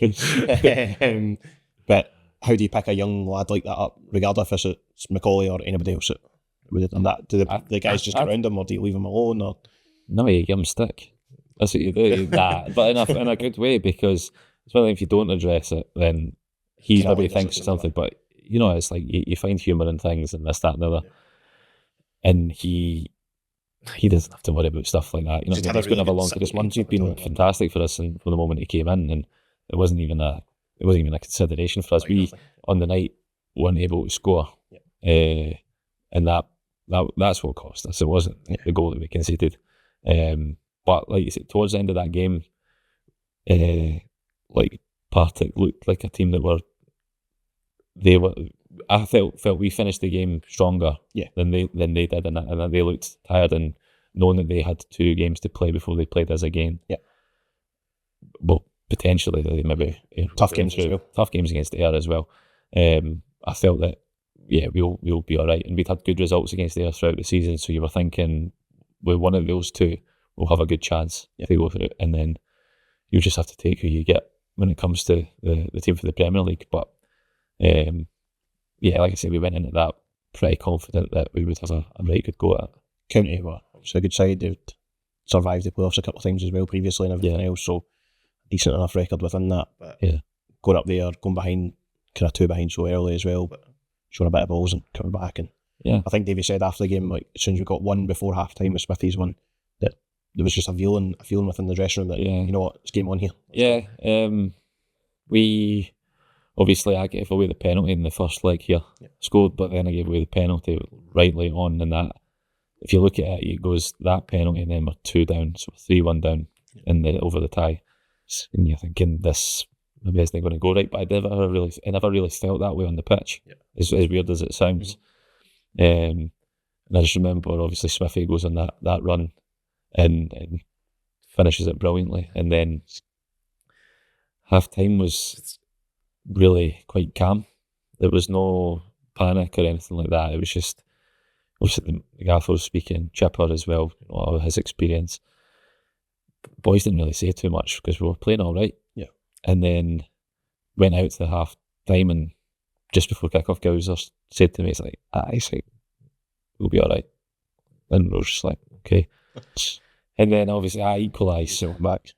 But how do you pick a young lad like that up, regardless if it's Macaulay or anybody else that would have done that? Do the guys just get around him, or do you leave him alone? Or no, you give him stick. That's what you do. But in a good way, because especially if you don't address it, then he maybe thinks something. But it's like you find humour in things and this, that, and the other. And he doesn't have to worry about stuff like that. He's going to have a long career. He's been fantastic for us, and from the moment he came in, and it wasn't even a consideration for us. We on the night weren't able to score, and that's what cost us. It wasn't the goal that we conceded. But like you said, towards the end of that game, like Partick looked like a team that were. I felt we finished the game stronger than they did, and they looked tired, and knowing that they had 2 games to play before they played us again. Yeah. Well, potentially they maybe tough games as well. Tough games against Ayr as well. I felt that we'll be all right, and we'd had good results against Ayr throughout the season. So you were thinking with one of those 2, we'll have a good chance to go for it, and then you just have to take who you get when it comes to the team for the Premier League. But like I said, we went into that pretty confident that we would have a right good go at it. County were a good side. They'd survived the playoffs a couple of times as well previously and everything else, so decent enough record within that. But going up there, going behind, kind of 2 behind so early as well, but showing a bit of balls and coming back. And I think Davey said after the game, like as soon as we got 1 before half time with Smithy's one, that there was just a feeling within the dressing room that you know what, it's game on here. We obviously I gave away the penalty in the first leg here, scored, but then I gave away the penalty right late on, and that if you look at it, it goes that penalty and then we're 2 down, so 3-1 down over the tie, and you're thinking this maybe isn't going to go right, but I never really felt that way on the pitch, as weird as it sounds. And I just remember obviously Smithy goes on that run and finishes it brilliantly, and then half time was really quite calm. There was no panic or anything like that. It was just obviously the gaffer was speaking, Chipper as well, his experience. Boys didn't really say too much because we were playing all right. Yeah. And then went out to the half time, and just before kick-off, Gowser said to me, it's like, we'll be all right. And we were just like, okay. And then obviously I equalised. So back.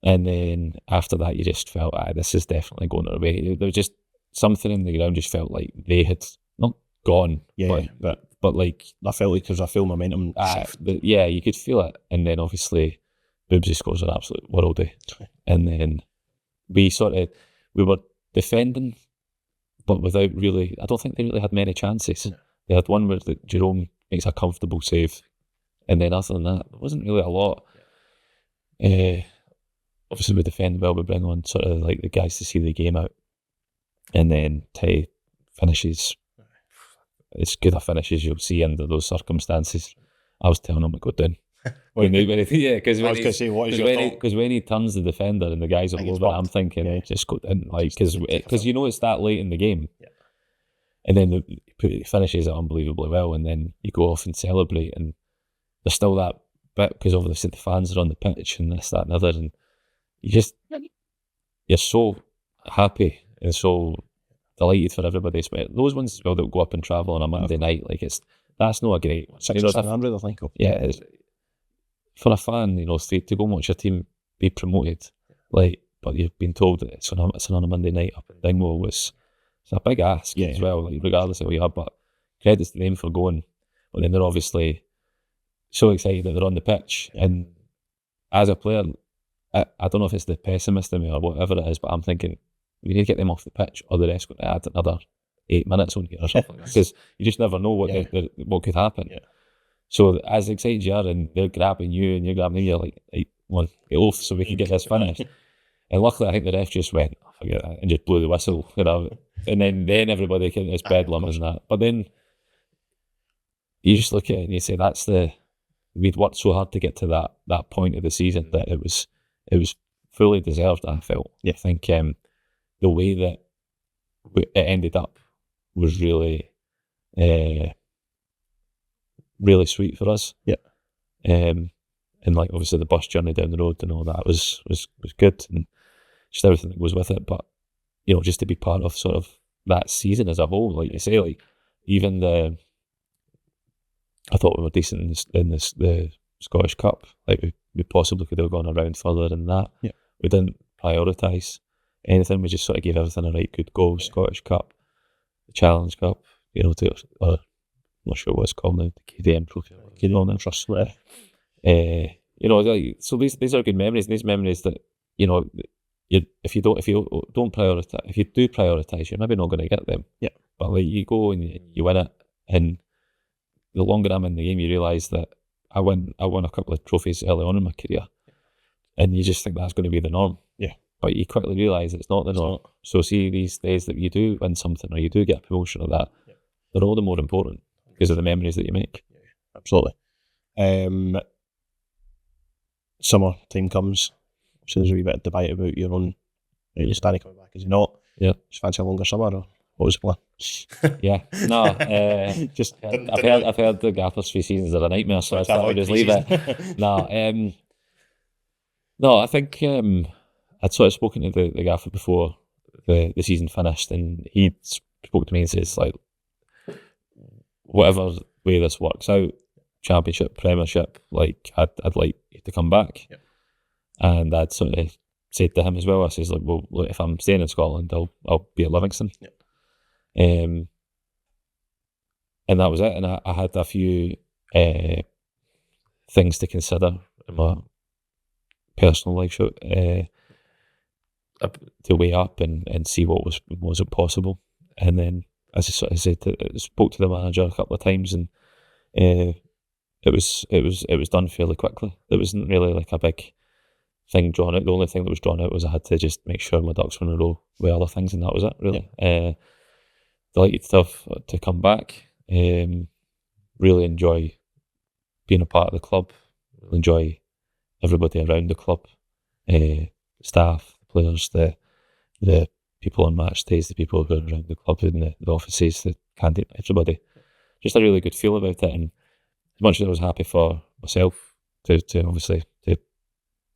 And then after that, you just felt, this is definitely going our way. There was just something in the ground just felt like they had not gone. Yeah, but like... I felt like there was a full momentum shift. Yeah, you could feel it. And then obviously, Boobsy scores an absolute worldie. And then we were defending, but without really... I don't think they really had many chances. No. They had one where Jerome makes a comfortable save. And then other than that, there wasn't really a lot. Obviously we defend well, we bring on sort of like the guys to see the game out. And then Tay finishes. As good a finish as you'll see under those circumstances. I was telling him to go down. Because when he turns the defender and the guys all over, I'm thinking, just go down. Because you know it's that late in the game. Yeah. And then he finishes it unbelievably well, and then you go off and celebrate, and there's still that bit, because obviously the fans are on the pitch and this, that and other, and you're so happy and so delighted for everybody. But those ones as well that go up and travel on a Monday night, that's not a great one. 600, I think. Yeah, for a fan, to go and watch your team be promoted, but you've been told that it's on a Monday night up in Dingwall, it's a big ask as well, regardless of what you have, but credits to them for going. But then they're obviously so excited that they're on the pitch, and as a player, I don't know if it's the pessimist in me or whatever it is, but I'm thinking we need to get them off the pitch, or the rest going to add another 8 minutes on here or something, because you just never know what could happen. Yeah. So as excited you are, and they're grabbing you and you're grabbing them, you're like, well, get off so we can get this finished. And luckily, I think the ref just went, forget that, and just blew the whistle. And then everybody came to his bedlam and that. But then you just look at it and you say, we'd worked so hard to get to that point of the season that it was fully deserved, I felt. Yeah. I think the way that it ended up was really, really sweet for us. Yeah. And obviously the bus journey down the road and all that was good, and just everything that goes with it. But just to be part of sort of that season as a whole, like you say, even I thought we were decent in the Scottish Cup. We possibly could have gone a round further than that. Yeah. We didn't prioritise anything. We just sort of gave everything a right good go. Yeah. Scottish Cup, the Challenge Cup, I'm not sure what it's called now, the KDM Trophy. Trust. So these are good memories. These memories that if you don't prioritise, if you do prioritise, you're maybe not going to get them. Yeah. But you go and you win it, and the longer I'm in the game, you realise that I won a couple of trophies early on in my career, and you just think that's going to be the norm. Yeah. But you quickly realise it's not the norm. So see, these days that you do win something, or you do get a promotion or that, they're all the more important because of the memories that you make. Yeah, absolutely. Summer time comes, so there's a wee bit of debate about your own. Is Danny coming back? Is he not? Yeah. Just fancy a longer summer, or what was the plan? Yeah. No. I've heard the Gaffer's 3 seasons are a nightmare, so I thought I'd just leave it. No, I think I'd sort of spoken to the Gaffer before the season finished, and he spoke to me and says, whatever way this works out, Championship, Premiership, I'd like you to come back. Yep. And I'd sort of said to him as well, I says, well, look, if I'm staying in Scotland, I'll be at Livingston. Yep. And that was it. And I had a few things to consider in my personal life, to weigh up and see what was it possible. And then, as I sort of said, I spoke to the manager a couple of times, and it was done fairly quickly. There wasn't really a big thing drawn out. The only thing that was drawn out was I had to just make sure my ducks were in a row with other things, and that was it, really. Yeah. Delighted to come back. Really enjoy being a part of the club. Really enjoy everybody around the club, staff, the players, the people on match days, the people who are around the club in the offices, the candidate, everybody. just a really good feel about it. And as much as I was happy for myself to obviously to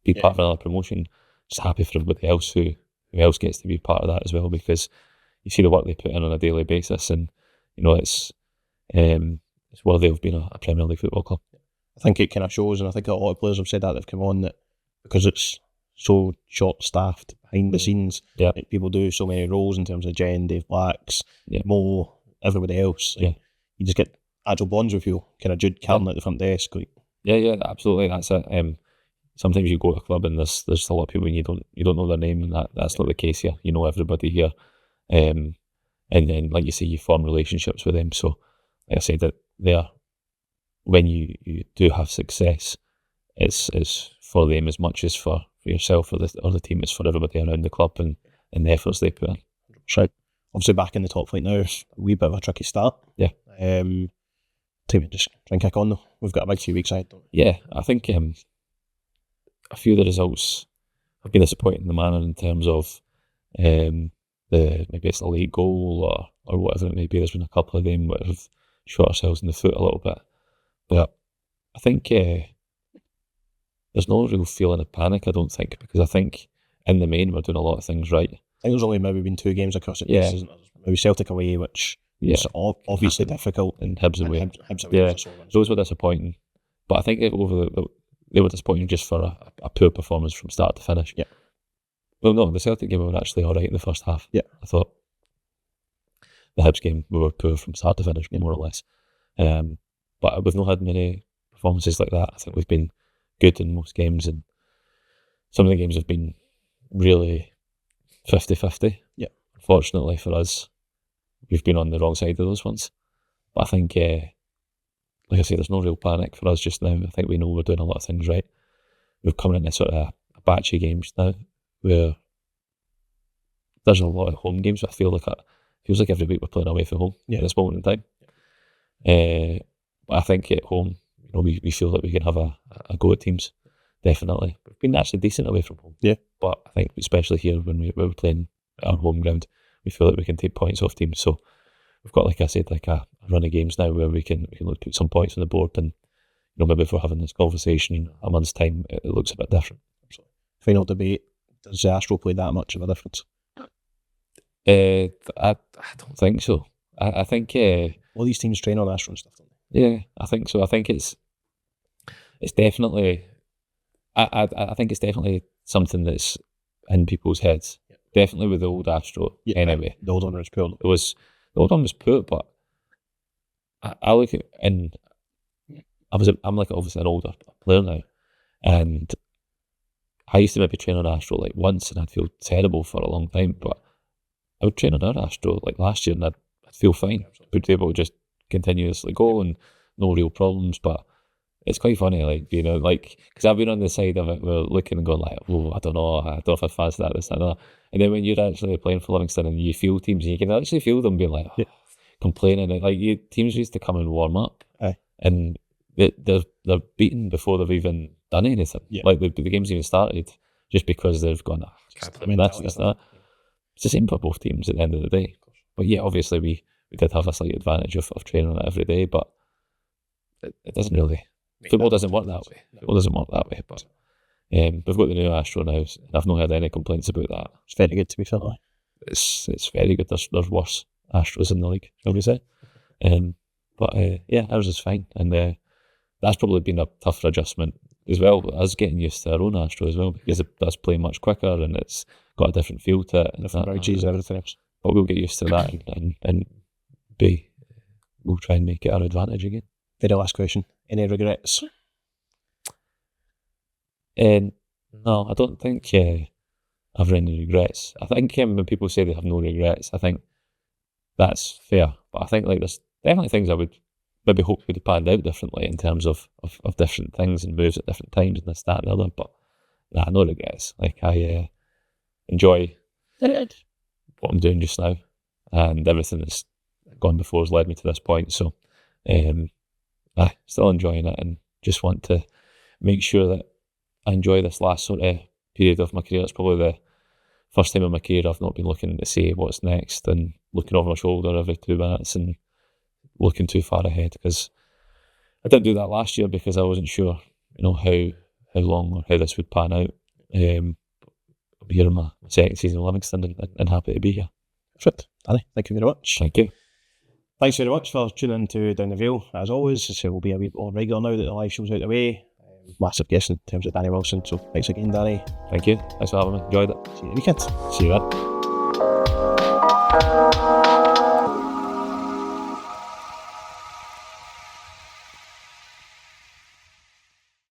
be part of another promotion, just happy for everybody else who else gets to be part of that as well, because you see the work they put in on a daily basis, and it's worthy of being a Premier League football club. I think it kind of shows, and I think a lot of players have said that they've come on, that because it's so short-staffed behind the scenes, like people do so many roles in terms of Jen, Dave Blacks, Mo, everybody else. Like, you just get actual bonds with people, kind of Jude Carlin at the front desk. Like. Yeah, absolutely. That's it. Sometimes you go to a club and there's a lot of people and you don't know their name, and that's not the case here. You know everybody here, and then like you say, you form relationships with them. So, like I said, that there, when you do have success, it's for them as much as for yourself or the team. It's for everybody around the club and the efforts they put in. Right. Obviously, back in the top flight now, a wee bit of a tricky start. Yeah. Team just try and kick on though. We've got a big few weeks ahead. Don't we? Yeah, I think a few of the results have been disappointing in the manner in terms of maybe it's a late goal or whatever it may be. There's been a couple of them that have shot ourselves in the foot a little bit. But I think there's no real feeling of panic, I don't think, because I think in the main we're doing a lot of things right. I think there's only maybe been 2 games across it. Yeah. Maybe Celtic away, which is obviously difficult. And Hibs away. Hibs away. Those were disappointing. But I think they were disappointing just for a poor performance from start to finish. Yeah. Well, no, the Celtic game we were actually all right in the first half. Yeah. I thought the Hibs game we were poor from start to finish, more or less. But we've not had many performances like that. I think we've been good in most games, and some of the games have been really 50-50. Yeah. Unfortunately for us, we've been on the wrong side of those ones. But I think, like I say, there's no real panic for us just now. I think we know we're doing a lot of things right. We've come into sort of a batch of games now where there's a lot of home games. But I feel like feels like every week we're playing away from home at this moment in time. But I think at home, we feel like we can have a go at teams. Definitely. We've been actually decent away from home. Yeah. But I think especially here when we're playing at our home ground, we feel like we can take points off teams. So we've got, like I said, like a run of games now where we can put some points on the board, and maybe if we're having this conversation in a month's time, it looks a bit different. Final debate: does the Astro play that much of a difference? I don't think so. I think all these teams train on Astro and stuff, don't they? Yeah, I think so. I think it's definitely. I think it's definitely something that's in people's heads. Yeah. Definitely with the old Astro. Yeah, anyway, the old one was poor. The old one was poor, but I look at, and I'm like obviously an older player now, and I used to maybe train on Astro like once, and I'd feel terrible for a long time. But I would train on our Astro like last year, and I'd feel fine. Would be able to just continuously go and no real problems. But it's quite funny, like, because I've been on the side of it, we're looking and going like, oh, I don't know if I'd fancy that, this, and that. And then when you're actually playing for Livingston and you feel teams, and you can actually feel them being like, complaining, like teams used to come and warm up, and they're beaten before they've even done anything. Yeah. Like the game's even started just because they've gone, this, that. It's the same for both teams at the end of the day. But yeah, obviously we did have a slight advantage of training on it every day, but it doesn't really. Football doesn't work that way. Football doesn't work that way. But we've got the new Astro now, and I've not heard any complaints about that. It's very good, to be fair. It's very good. There's worse Astros in the league, shall we say? But ours is fine, and that's probably been a tougher adjustment as well. Us getting used to our own Astro as well, because it does play much quicker and it's got a different feel to it, and different and everything else. But we'll get used to that and we'll try and make it our advantage again. Very last question. Any regrets? No, I don't think I've any regrets. I think when people say they have no regrets, I think that's fair. But I think like there's definitely things I would maybe hope would have panned out differently in terms of different things and moves at different times and this, that, and the other. But nah, no regrets. Like I enjoy what I'm doing just now, and everything that's gone before has led me to this point. So I'm still enjoying it, and just want to make sure that I enjoy this last sort of period of my career. It's probably the first time in my career I've not been looking to see what's next and looking over my shoulder every 2 minutes and looking too far ahead, because I didn't do that last year because I wasn't sure, how long or how this would pan out. I'm here in my second season in Livingston, and happy to be here. Perfect. Danny, thank you very much. Thank you. Thanks very much for tuning in to Down the Vale. As always, so we'll be a wee bit more regular now that the live show's out the way. Massive guest in terms of Danny Wilson, so thanks again, Danny. Thank you. Thanks for having me. Enjoyed it. See you at the weekend. See you, man.